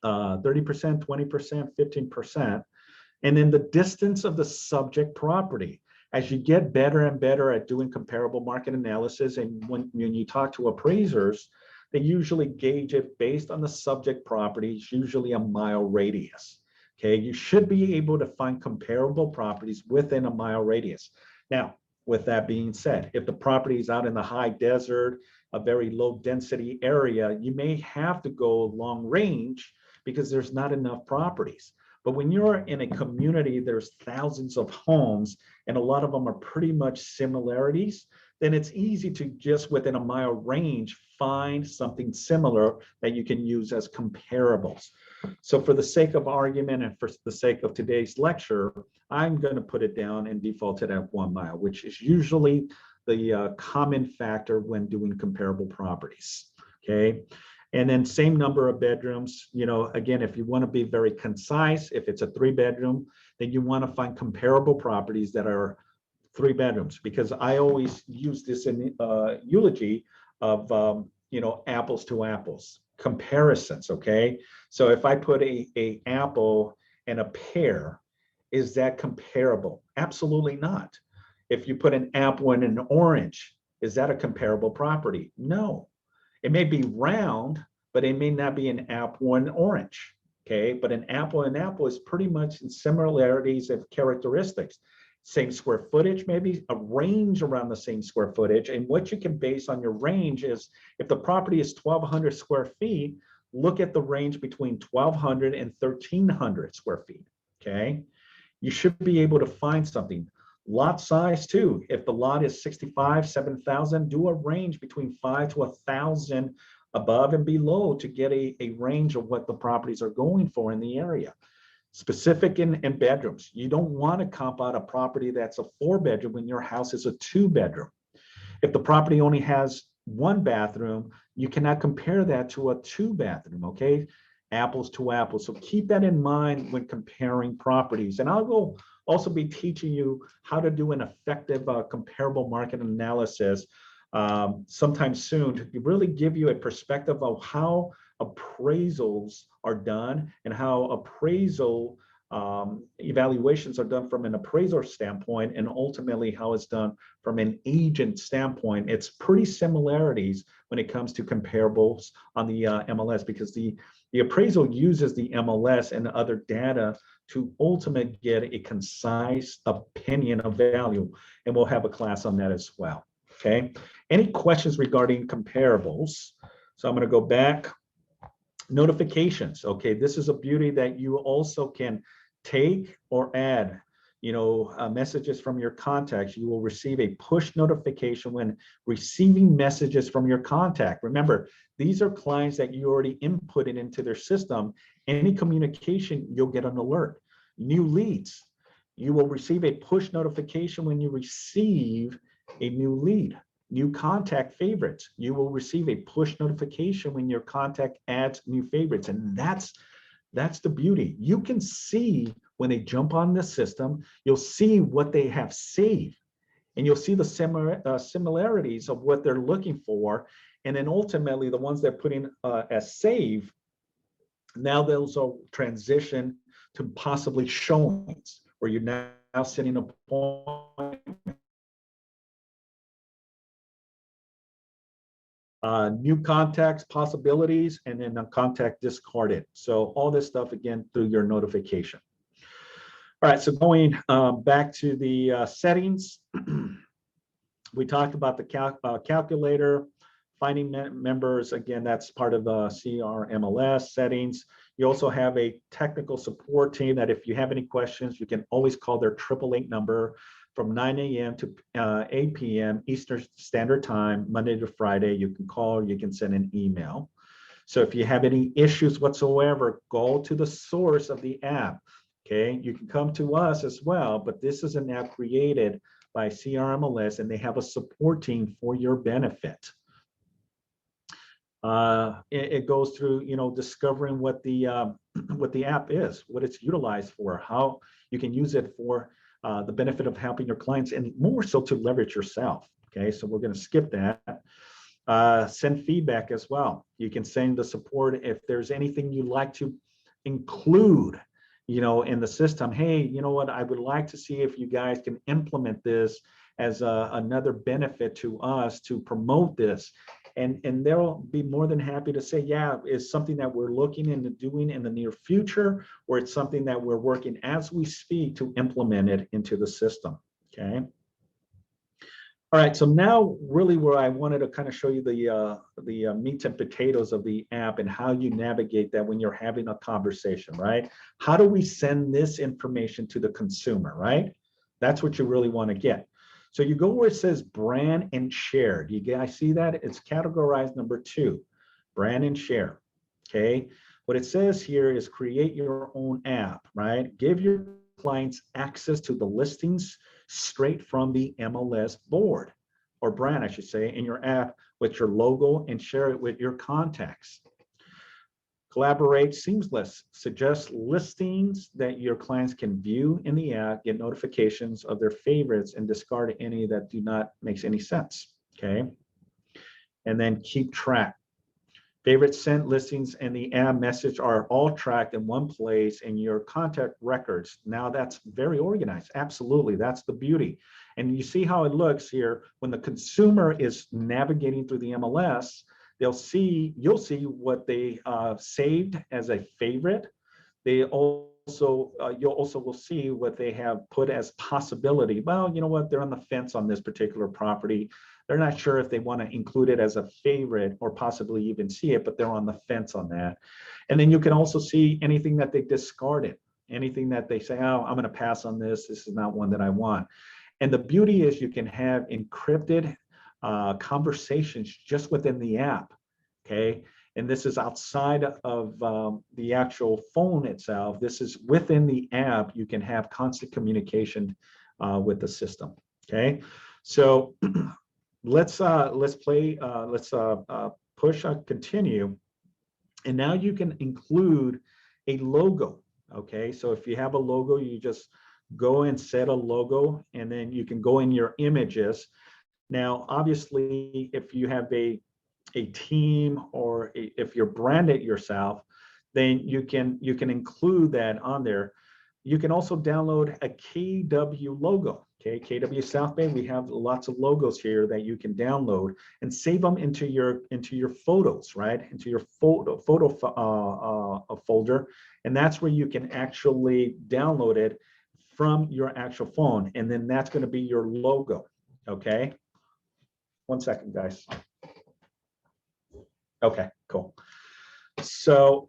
20%, 15%, and then the distance of the subject property. As you get better and better at doing comparable market analysis, and when you talk to appraisers, they usually gauge it based on the subject properties, usually a mile radius. Okay, you should be able to find comparable properties within a mile radius. Now, with that being said, if the property is out in the high desert, a very low density area, you may have to go long range because there's not enough properties. But when you're in a community, there's thousands of homes and a lot of them are pretty much similarities, then it's easy to just within a mile range, find something similar that you can use as comparables. So for the sake of argument and for the sake of today's lecture, I'm going to put it down and default to that 1 mile, which is usually the common factor when doing comparable properties, okay? And then same number of bedrooms, again, if you want to be very concise, if it's a 3-bedroom, then you want to find comparable properties that are 3 bedrooms, because I always use this in eulogy of, apples to apples, comparisons, okay? So if I put a apple and a pear, is that comparable? Absolutely not. If you put an apple and an orange, is that a comparable property? No. It may be round, but it may not be an apple and orange, okay? But an apple and apple is pretty much in similarities of characteristics. Same square footage, maybe a range around the same square footage. And what you can base on your range is if the property is 1,200 square feet, look at the range between 1,200 and 1,300 square feet, okay? You should be able to find something. Lot size too. If the lot is 65, 7,000, do a range between 5 to 1,000 above and below to get a range of what the properties are going for in the area. Specific in bedrooms. You don't want to comp out a property that's a 4-bedroom when your house is a 2-bedroom. If the property only has 1 bathroom, you cannot compare that to a 2-bathroom, okay? Apples to apples. So keep that in mind when comparing properties. And I will also be teaching you how to do an effective comparable market analysis sometime soon to really give you a perspective of how appraisals are done and how appraisal evaluations are done from an appraiser standpoint, and ultimately how it's done from an agent standpoint. It's pretty similarities when it comes to comparables on the MLS, because the appraisal uses the MLS and other data to ultimately get a concise opinion of value. And we'll have a class on that as well, okay? Any questions regarding comparables? So I'm gonna go back. Notifications, okay? This is a beauty that you also can take or add, messages from your contacts. You will receive a push notification when receiving messages from your contact. Remember, these are clients that you already inputted into their system. Any communication, you'll get an alert. New leads, you will receive a push notification when you receive a new lead. New contact favorites, you will receive a push notification when your contact adds new favorites. And that's the beauty. You can see when they jump on the system, you'll see what they have saved, and you'll see the similarities of what they're looking for. And then ultimately the ones they're putting as save, now those will transition to possibly showings, where you're now setting an appointment. New contacts, possibilities, and then a contact discarded. So all this stuff, again, through your notification. All right, so going back to the settings, we talked about the calculator, finding members. Again, that's part of the CRMLS settings. You also have a technical support team that if you have any questions, you can always call their 888 number from 9 a.m. to 8 p.m. Eastern Standard Time, Monday to Friday. You can call, you can send an email. So if you have any issues whatsoever, go to the source of the app. Okay, you can come to us as well, but this is an app created by CRMLS, and they have a support team for your benefit. It goes through, discovering what the what the app is, what it's utilized for, how you can use it for the benefit of helping your clients, and more so to leverage yourself. Okay, so we're going to skip that. Send feedback as well. You can send the support if there's anything you'd like to include, in the system. Hey, you know what? I would like to see if you guys can implement this as another benefit to us to promote this. And they'll be more than happy to say, yeah, it's something that we're looking into doing in the near future, or it's something that we're working as we speak to implement it into the system. Okay. All right, so now really where I wanted to kind of show you the meat and potatoes of the app and how you navigate that when you're having a conversation, right? How do we send this information to the consumer, right? That's what you really want to get. So you go where it says brand and share. Do you guys see that? It's categorized number 2, brand and share, okay? What it says here is create your own app, right? Give your clients access to the listings straight from the MLS board, or brand, I should say, in your app with your logo, and share it with your contacts. Collaborate seamless. Suggest listings that your clients can view in the app, get notifications of their favorites, and discard any that do not make any sense. Okay. And then keep track. Favorite sent listings and the app message are all tracked in one place in your contact records. Now that's very organized. Absolutely. That's the beauty. And you see how it looks here when the consumer is navigating through the MLS. You'll see what they saved as a favorite. They also, you'll also will see what they have put as possibility. Well, you know what? They're on the fence on this particular property. They're not sure if they want to include it as a favorite or possibly even see it, but they're on the fence on that. And then you can also see anything that they discarded, anything that they say, oh, I'm going to pass on this. This is not one that I want. And the beauty is you can have encrypted conversations just within the app, okay? And this is outside of the actual phone itself. This is within the app. You can have constant communication with the system, okay? So let's push continue. And now you can include a logo, okay? So if you have a logo, you just go and set a logo, and then you can go in your images. Now, obviously, if you have a team, or if you're branded yourself, then you can include that on there. You can also download a KW logo. Okay, KW South Bay, we have lots of logos here that you can download and save them into your photos, right? Into your photo folder, and that's where you can actually download it from your actual phone, and then that's going to be your logo. Okay, 1 second, guys. Okay, cool. So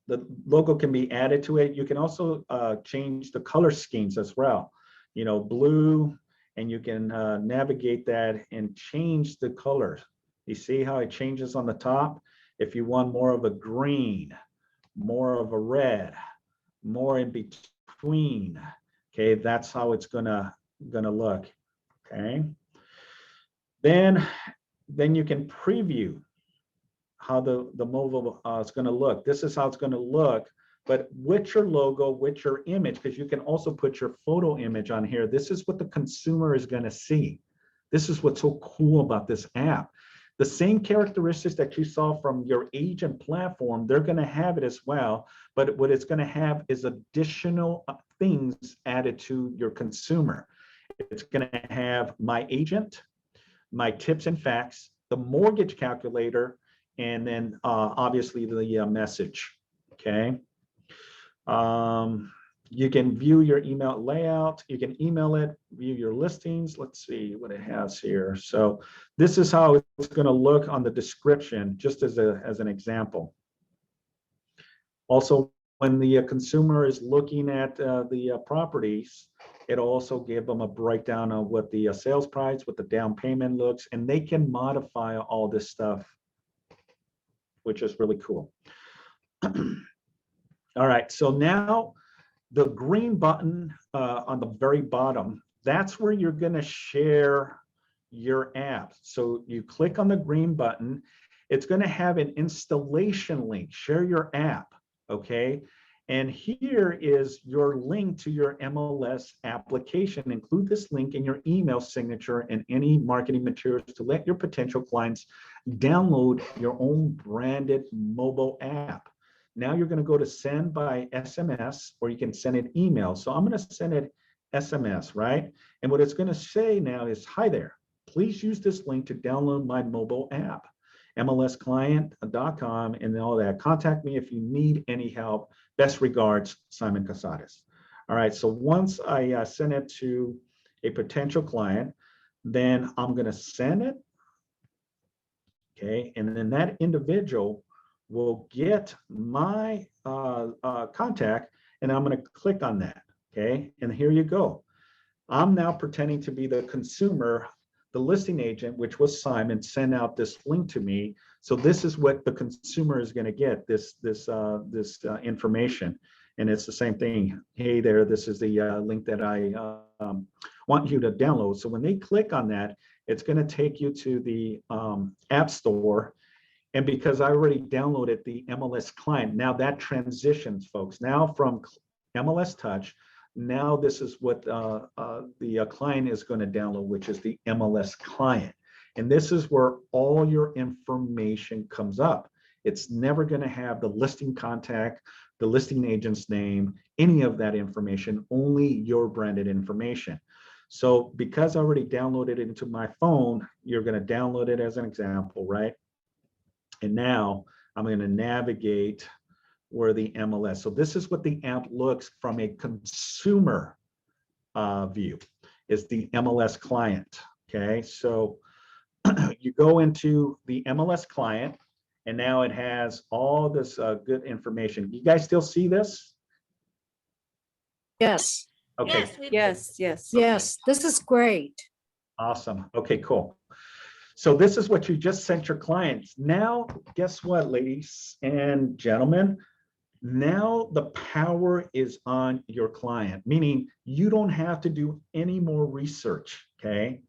the logo can be added to it. You can also change the color schemes as well. Blue, and you can navigate that and change the colors. You see how it changes on the top? If you want more of a green, more of a red, more in between, okay, that's how it's gonna look. Okay. Then you can preview how the mobile is going to look. This is how it's going to look, but with your logo, with your image, because you can also put your photo image on here. This is what the consumer is going to see. This is what's so cool about this app. The same characteristics that you saw from your agent platform, they're going to have it as well, but what it's going to have is additional things added to your consumer. It's going to have my agent, my tips and facts, the mortgage calculator, and then obviously the message. Okay. You can view your email layout. You can email it, view your listings. Let's see what it has here. So this is how it's going to look on the description, just as an example. Also, when the consumer is looking at the properties, It'll also give them a breakdown of what the sales price, what the down payment looks, and they can modify all this stuff, which is really cool. All right, so now the green button on the very bottom, that's where you're going to share your app. So you click on the green button, it's going to have an installation link, share your app, okay? And here is your link to your MLS application. Include this link in your email signature and any marketing materials to let your potential clients download your own branded mobile app. Now you're going to go to send by SMS, or you can send it email. So I'm going to send it SMS, right? And what it's going to say now is, hi there, please use this link to download my mobile app, mlsclient.com, and all that. Contact me if you need any help. Best regards, Simon Cazares. All right, so once I send it to a potential client, then I'm going to send it, okay? And then that individual will get my contact, and I'm going to click on that, okay? And here you go. I'm now pretending to be the consumer. The listing agent, which was Simon, sent out this link to me. So this is what the consumer is going to get, this information. And it's the same thing. Hey there, this is the link that I want you to download. So when they click on that, it's going to take you to the App Store. And because I already downloaded the MLS client, now that transitions, folks. Now from MLS Touch, now this is what the client is going to download, which is the MLS client. And this is where all your information comes up. It's never going to have the listing contact, the listing agent's name, any of that information, only your branded information. So because I already downloaded it into my phone, you're going to download it as an example, right? And now I'm going to navigate where the MLS. So this is what the app looks from a consumer view, is the MLS client, okay? So you go into the MLS client, and now it has all this good information. You guys still see this? Yes, Okay. yes, this is great. Awesome. Okay, cool. So this is what you just sent your clients. Now, guess what, ladies and gentlemen? Now the power is on your client, meaning you don't have to do any more research, okay?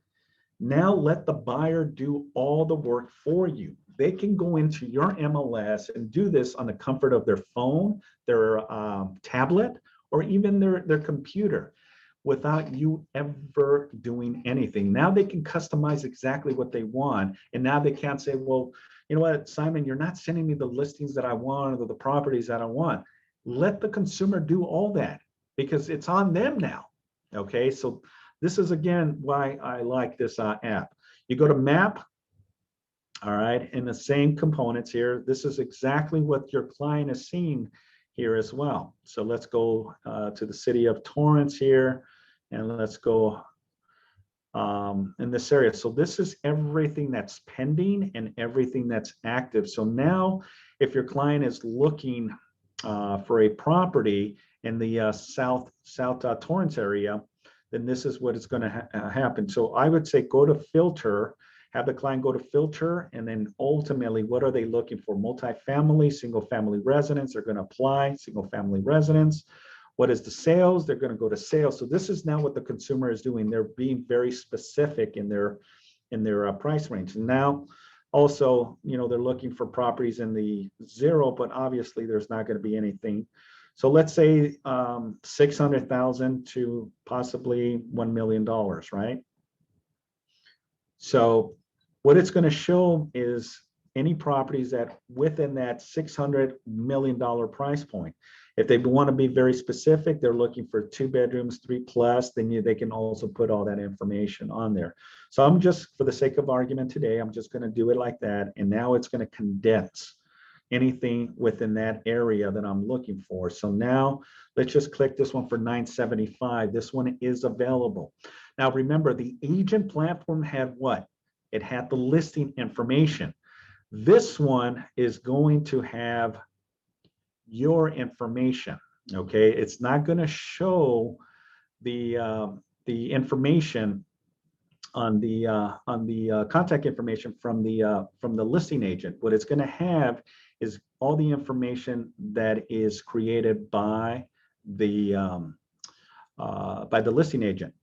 Now let the buyer do all the work for you. They can go into your MLS and do this on the comfort of their phone, their tablet, or even their computer without you ever doing anything. Now they can customize exactly what they want. And now they can't say, well, you know what, Simon, you're not sending me the listings that I want or the properties that I want. Let the consumer do all that because it's on them now. Okay, so this is again why I like this app. You go to map, all right, and the same components here. This is exactly what your client is seeing here as well. So let's go to the city of Torrance here, and let's go in this area. So this is everything that's pending and everything that's active. So now if your client is looking for a property in the South Torrance area, then this is what is going to happen. So I would say go to filter, have the client go to filter, and then ultimately, what are they looking for? Multifamily, single family residence, they're going to apply single family residence. What is the sales? They're going to go to sales. So this is now what the consumer is doing. They're being very specific in their price range. And now also, you know, they're looking for properties in the 0, but obviously there's not going to be anything. So let's say 600,000 to possibly $1 million, right? So what it's going to show is any properties that within that $600 million price point. If they want to be very specific, they're looking for 2 bedrooms, 3+, then they can also put all that information on there. So I'm just, for the sake of argument today, I'm just going to do it like that. And now it's going to condense anything within that area that I'm looking for. So now let's just click this one for 975. This one is available. Now remember, the agent platform had what? It had the listing information. This one is going to have your information, okay? It's not going to show the information on the contact information from the listing agent. What it's going to have is all the information that is created by the listing agent.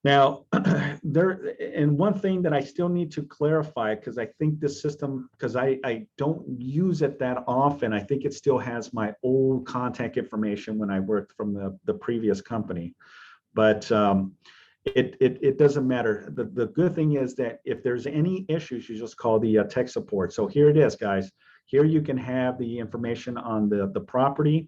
Now, and one thing that I still need to clarify, because I think this system, because I don't use it that often, I think it still has my old contact information when I worked from the previous company. But it doesn't matter. The good thing is that if there's any issues, you just call the tech support. So here it is, guys. Here you can have the information on the property.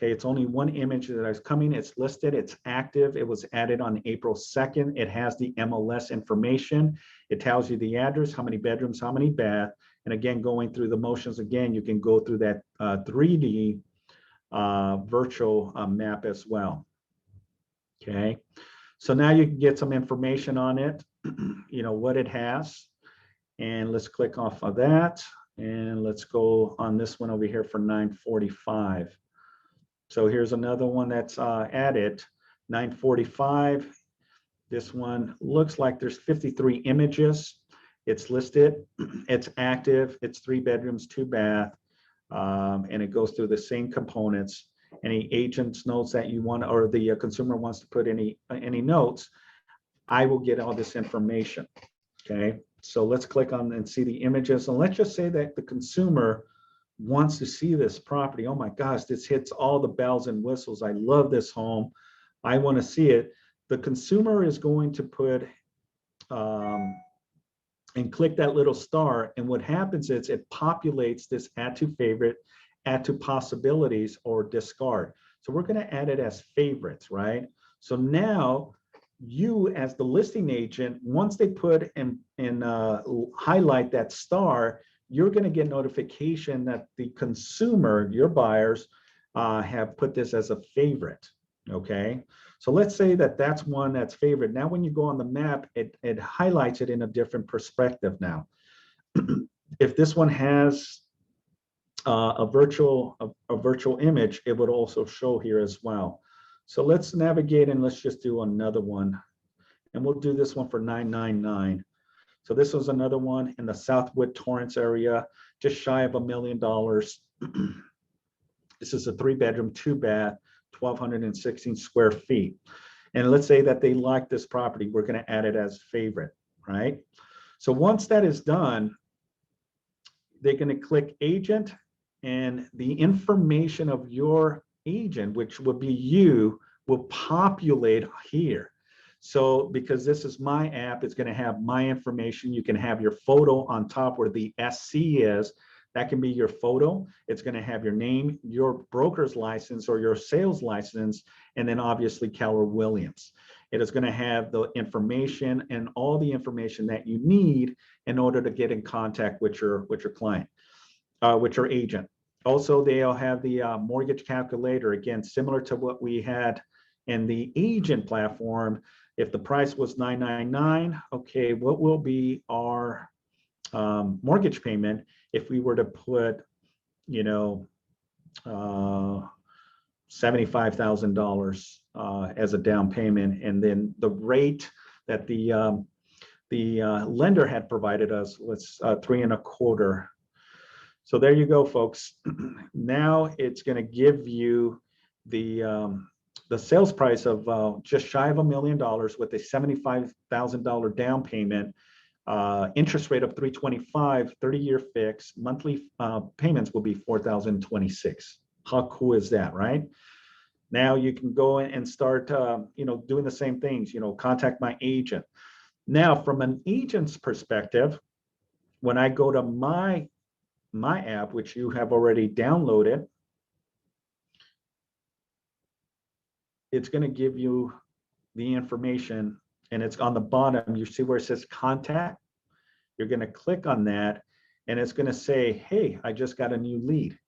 Okay, it's only one image that is coming. It's listed, it's active. It was added on April 2nd. It has the MLS information. It tells you the address, how many bedrooms, how many bath. And again, going through the motions again, you can go through that 3D virtual map as well. Okay, so now you can get some information on it, you know, what it has. And let's click off of that. And let's go on this one over here for 945. So here's another one that's added, 945. This one looks like there's 53 images. It's listed, it's active, it's 3 bedrooms, 2 bath, and it goes through the same components. Any agent's notes that you want, or the consumer wants to put any notes, I will get all this information. Okay, so let's click on and see the images, and let's just say that the consumer wants to see this property. Oh my gosh, this hits all the bells and whistles. I love this home. I want to see it. The consumer is going to put and click that little star. And what happens is it populates this add to favorite, add to possibilities, or discard. So we're going to add it as favorites, right? So now you as the listing agent, once they put and highlight that star, you're going to get notification that the consumer, your buyers, have put this as a favorite. Okay, so let's say that that's one that's favorite. Now, when you go on the map, it highlights it in a different perspective. Now, if this one has a virtual image, it would also show here as well. So let's navigate and let's just do another one, and we'll do this one for 999. So this was another one in the Southwood Torrance area, just shy of $1 million. This is a 3 bedroom, 2 bath, 1,216 square feet. And let's say that they like this property, we're going to add it as favorite, right? So once that is done, they're going to click agent, and the information of your agent, which would be you, will populate here. So because this is my app, it's going to have my information. You can have your photo on top where the SC is. That can be your photo. It's going to have your name, your broker's license or your sales license, and then obviously Keller Williams. It is going to have the information and all the information that you need in order to get in contact with your client, with your agent. Also, they'll have the mortgage calculator, again, similar to what we had in the agent platform. If the price was $999, okay, what will be our mortgage payment if we were to put, you know, $75,000 as a down payment, and then the rate that the lender had provided us was 3.25. So there you go, folks. Now it's going to give you the sales price of just shy of $1 million with a $75,000 down payment, interest rate of 3.25, 30-year fix, monthly payments will be $4,026. How cool is that, right? Now you can go in and start, you know, doing the same things, you know, contact my agent. Now, from an agent's perspective, when I go to my app, which you have already downloaded, it's going to give you the information, and it's on the bottom. You see where it says contact? You're going to click on that, and it's going to say, hey, I just got a new lead.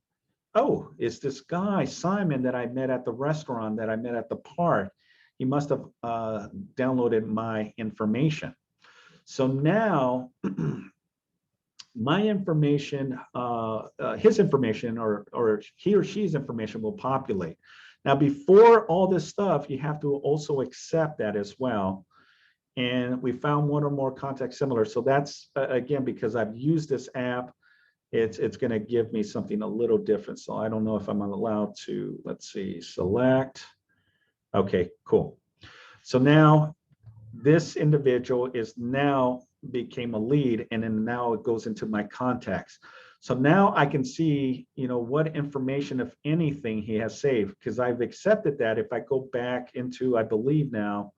Oh, it's this guy, Simon, that I met at the restaurant, that I met at the park. He must have downloaded my information. So now my information, his information, or he or she's information will populate. Now, before all this stuff, you have to also accept that as well. And we found one or more contacts similar. So that's, again, because I've used this app, it's going to give me something a little different. So I don't know if I'm allowed to, let's see, select. Okay, cool. So now this individual is now became a lead, and then now it goes into my contacts. So now I can see, what information, if anything, he has saved, because I've accepted that. If I go back into, I believe now,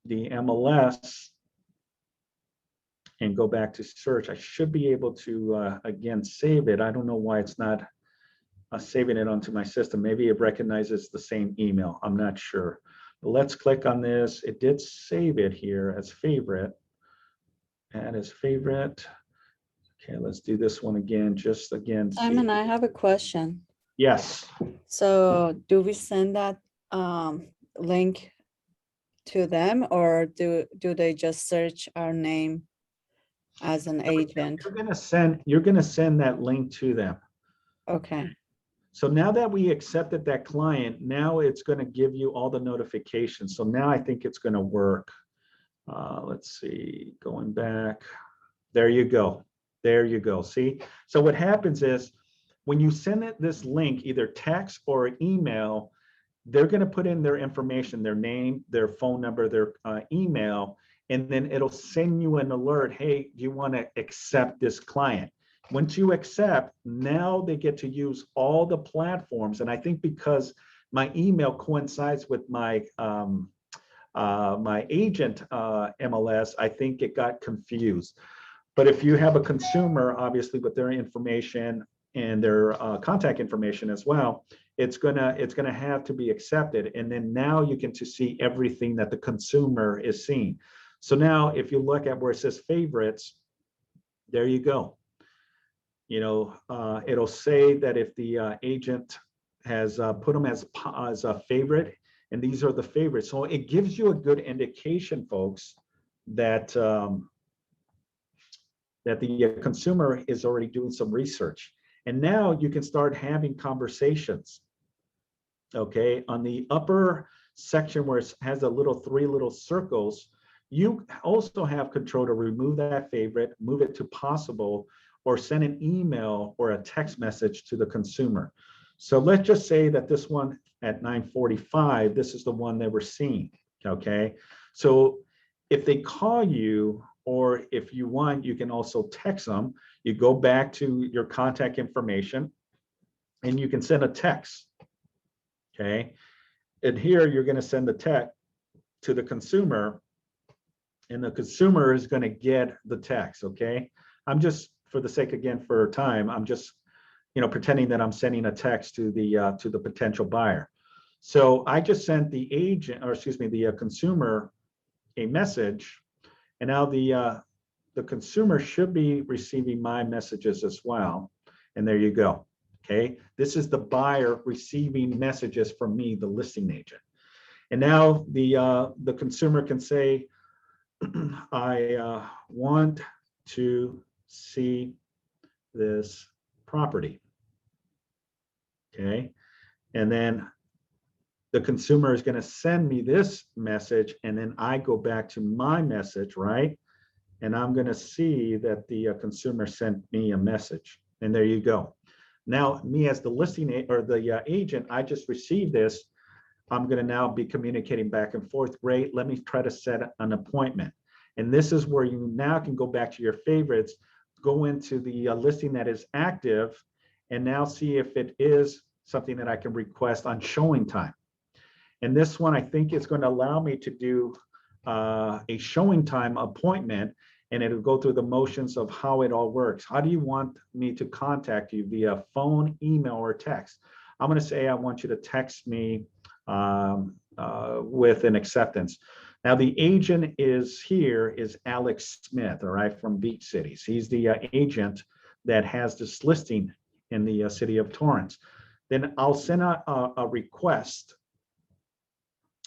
the MLS and go back to search, I should be able to, again, save it. I don't know why it's not saving it onto my system. Maybe it recognizes the same email. I'm not sure. But let's click on this. It did save it here as favorite. Add as favorite. Okay, let's do this one again. Just again. Simon, I have a question. Yes. So do we send that link to them, or do they just search our name as an agent? You're gonna send that link to them. Okay. So now that we accepted that client, now it's going to give you all the notifications. So now I think it's going to work. Let's see, going back. There you go. There you go. See? So what happens is when you send this link, either text or email, they're going to put in their information, their name, their phone number, their email, and then it'll send you an alert. Hey, do you want to accept this client? Once you accept, now they get to use all the platforms. And I think because my email coincides with my my agent MLS, I think it got confused. But if you have a consumer, obviously with their information and their contact information as well, it's gonna have to be accepted. And then now you can to see everything that the consumer is seeing. So now if you look at where it says favorites, there you go. It'll say that if the agent has put them as a favorite, and these are the favorites. So it gives you a good indication, folks, that that the consumer is already doing some research. And now you can start having conversations. Okay, on the upper section where it has three little circles, you also have control to remove that favorite, move it to possible, or send an email or a text message to the consumer. So let's just say that this one at 9:45, this is the one that we're seeing, okay? So if they call you, or if you want, you can also text them. You go back to your contact information and you can send a text, okay? And here you're gonna send the text to the consumer, and the consumer is gonna get the text, okay? I'm just, for the sake, again, for time, I'm just, pretending that I'm sending a text to the potential buyer. So I just sent the agent, or excuse me, the consumer a message, and now the consumer should be receiving my messages as well. And there you go. Okay, this is the buyer receiving messages from me, the listing agent. And now the consumer can say, I want to see this property. Okay, and then the consumer is going to send me this message, and then I go back to my message, right? And I'm going to see that the consumer sent me a message, and there you go. Now, me as the listing or the agent, I just received this. I'm going to now be communicating back and forth. Great. Let me try to set an appointment. And this is where you now can go back to your favorites, go into the listing that is active, and now see if it is something that I can request on showing time. And this one, I think, is going to allow me to do a showing time appointment, and it'll go through the motions of how it all works. How do you want me to contact you, via phone, email, or text? I'm going to say I want you to text me with an acceptance. Now, the agent is Alex Smith, all right, from Beach Cities. He's the agent that has this listing in the city of Torrance. Then I'll send a request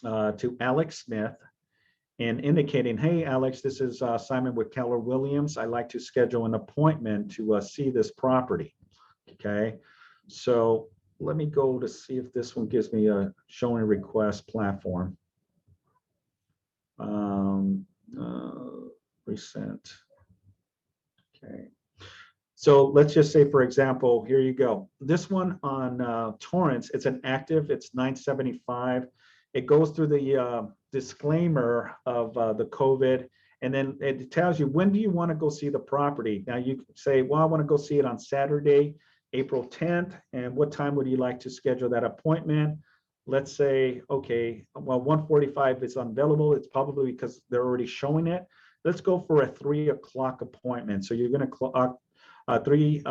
to Alex Smith and indicating, hey, Alex, this is Simon with Keller Williams. I'd like to schedule an appointment to see this property. Okay, so let me go to see if this one gives me a showing request platform. Recent. Okay. So let's just say, for example, here you go. This one on Torrance, it's an active, it's 975. It goes through the disclaimer of the COVID, and then it tells you, when do you want to go see the property? Now you can say, well, I want to go see it on Saturday, April 10th, and what time would you like to schedule that appointment? Let's say, okay, well, 1:45 is unavailable. It's probably because they're already showing it. Let's go for a 3 o'clock appointment. So you're going to clock 3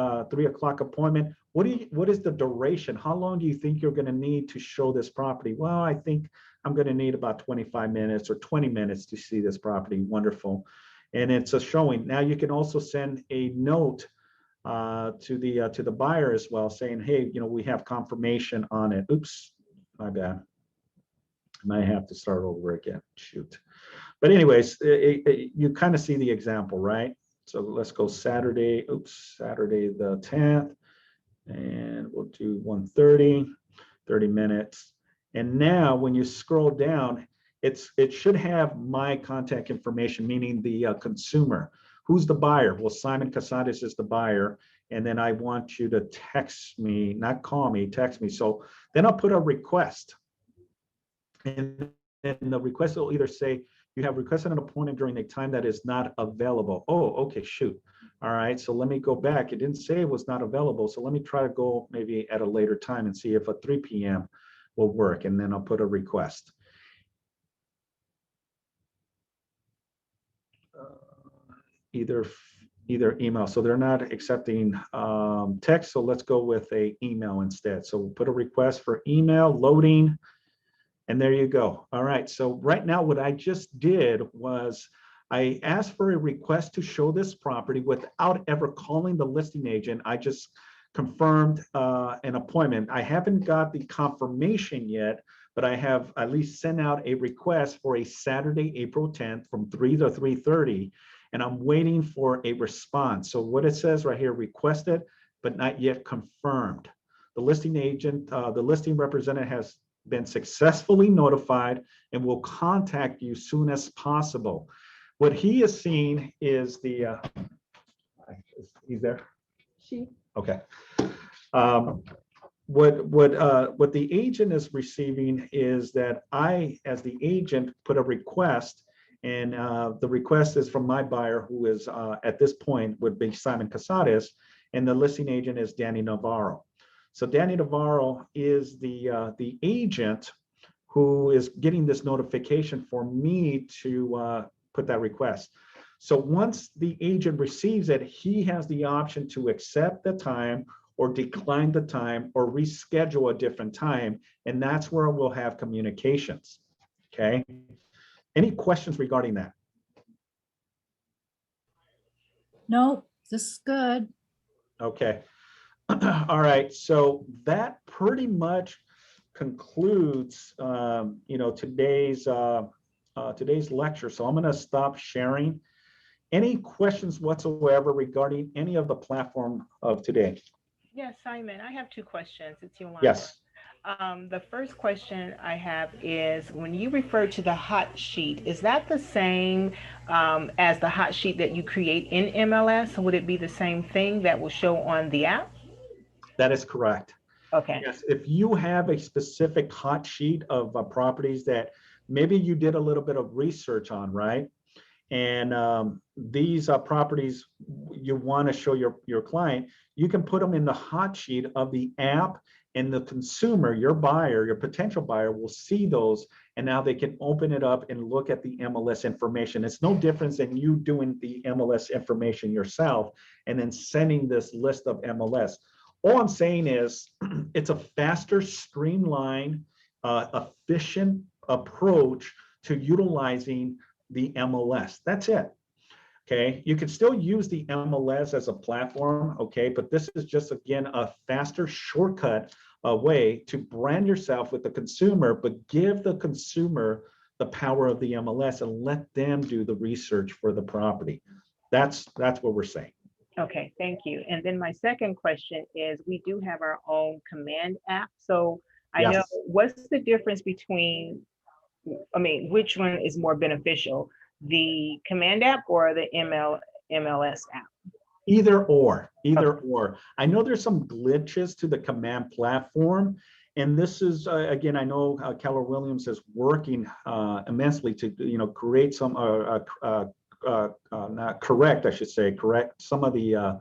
o'clock appointment. What is the duration? How long do you think you're going to need to show this property? Well, I think I'm going to need about 25 minutes or 20 minutes to see this property. Wonderful. And it's a showing. Now you can also send a note to the buyer as well, saying, hey, we have confirmation on it. Oops, my bad. I might have to start over again. Shoot. But anyways, you kind of see the example, right? So let's go Saturday. Oops, Saturday the 10th, and we'll do 1:30, 30 minutes. And now when you scroll down, it should have my contact information, meaning the consumer. Who's the buyer? Well, Simon Cazares is the buyer. And then I want you to text me, not call me, text me. So then I'll put a request. And then the request will either say, you have requested an appointment during a time that is not available. Oh, okay, shoot. All right, so let me go back. It didn't say it was not available. So let me try to go maybe at a later time and see if a 3 p.m. will work. And then I'll put a request. Either email. So they're not accepting text. So let's go with a email instead. So we'll put a request for email, loading. And there you go. All right. So right now, what I just did was I asked for a request to show this property without ever calling the listing agent. I just confirmed an appointment. I haven't got the confirmation yet, but I have at least sent out a request for a Saturday, April 10th from 3 to 3:30. And I'm waiting for a response. So what it says right here, requested, but not yet confirmed. The listing agent, the listing representative has been successfully notified and will contact you soon as possible. What he is seeing is the, he's there? She. Okay. What the agent is receiving is that I, as the agent, put a request, and the request is from my buyer, who is at this point would be Simon Cazares, and the listing agent is Danny Navarro. So Danny Navarro is the agent who is getting this notification for me to put that request. So once the agent receives it, he has the option to accept the time or decline the time or reschedule a different time. And that's where we'll have communications. Okay. Any questions regarding that? No, this is good. Okay. All right. So that pretty much concludes, today's lecture. So I'm going to stop sharing. Any questions whatsoever regarding any of the platform of today? Yes, Simon, I have two questions. It's Yolanda. Yes. The first question I have is, when you refer to the hot sheet, is that the same as the hot sheet that you create in MLS? Would it be the same thing that will show on the app? That is correct. Okay. Yes, if you have a specific hot sheet of properties that maybe you did a little bit of research on, right? And these properties you want to show your client, you can put them in the hot sheet of the app, and the consumer, your buyer, your potential buyer, will see those, and now they can open it up and look at the MLS information. It's no difference than you doing the MLS information yourself and then sending this list of MLS. All I'm saying is it's a faster, streamlined, efficient approach to utilizing the MLS. That's it. Okay. You can still use the MLS as a platform. Okay. But this is just, again, a faster shortcut way to brand yourself with the consumer, but give the consumer the power of the MLS and let them do the research for the property. That's what we're saying. Okay, thank you. And then my second question is, we do have our own command app. So I know, Yes. what's the difference between, I mean, which one is more beneficial, the command app or the MLS app? Either or. I know there's some glitches to the command platform. And this is, again, I know Keller Williams is working immensely to, create some, not correct, I should say, correct some of the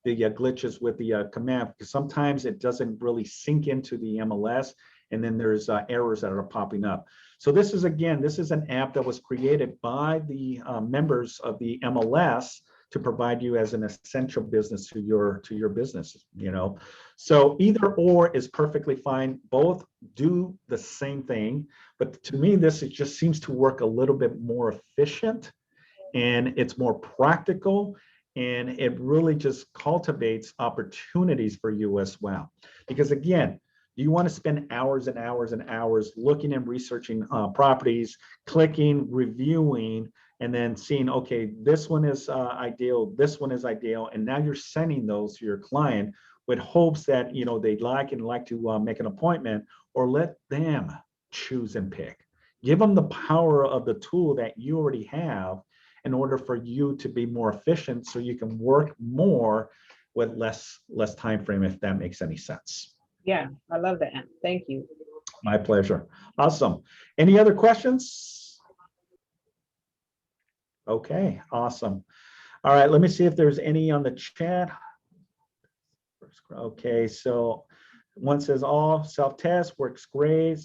glitches with the command, because sometimes it doesn't really sync into the MLS, and then there's errors that are popping up. So this is, again, this is an app that was created by the members of the MLS to provide you as an essential business to your business, So either or is perfectly fine. Both do the same thing, but to me, it just seems to work a little bit more efficient, and it's more practical, and it really just cultivates opportunities for you as well. Because again, do you want to spend hours and hours and hours looking and researching properties, clicking, reviewing, and then seeing, okay, this one is ideal, this one is ideal, and now you're sending those to your client with hopes that they like to make an appointment, or let them choose and pick. Give them the power of the tool that you already have in order for you to be more efficient, so you can work more with less time frame, if that makes any sense. Yeah, I love that. Thank you. My pleasure. Awesome. Any other questions? Okay, awesome. All right, let me see if there's any on the chat. Okay, so one says all self-test works great.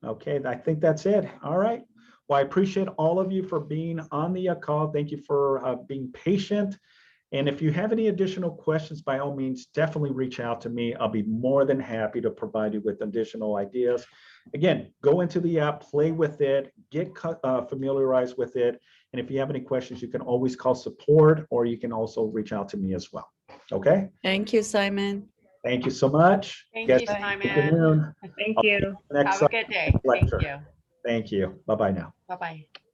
Okay, I think that's it. All right. Well, I appreciate all of you for being on the call. Thank you for being patient. And if you have any additional questions, by all means, definitely reach out to me. I'll be more than happy to provide you with additional ideas. Again, go into the app, play with it, get familiarized with it. And if you have any questions, you can always call support, or you can also reach out to me as well. Okay? Thank you, Simon. Thank you so much. Thank Yes, you, good Simon. afternoon. Thank I'll see you. next Have a good day. Thank lecture. you. Thank you. Bye-bye now. Bye-bye.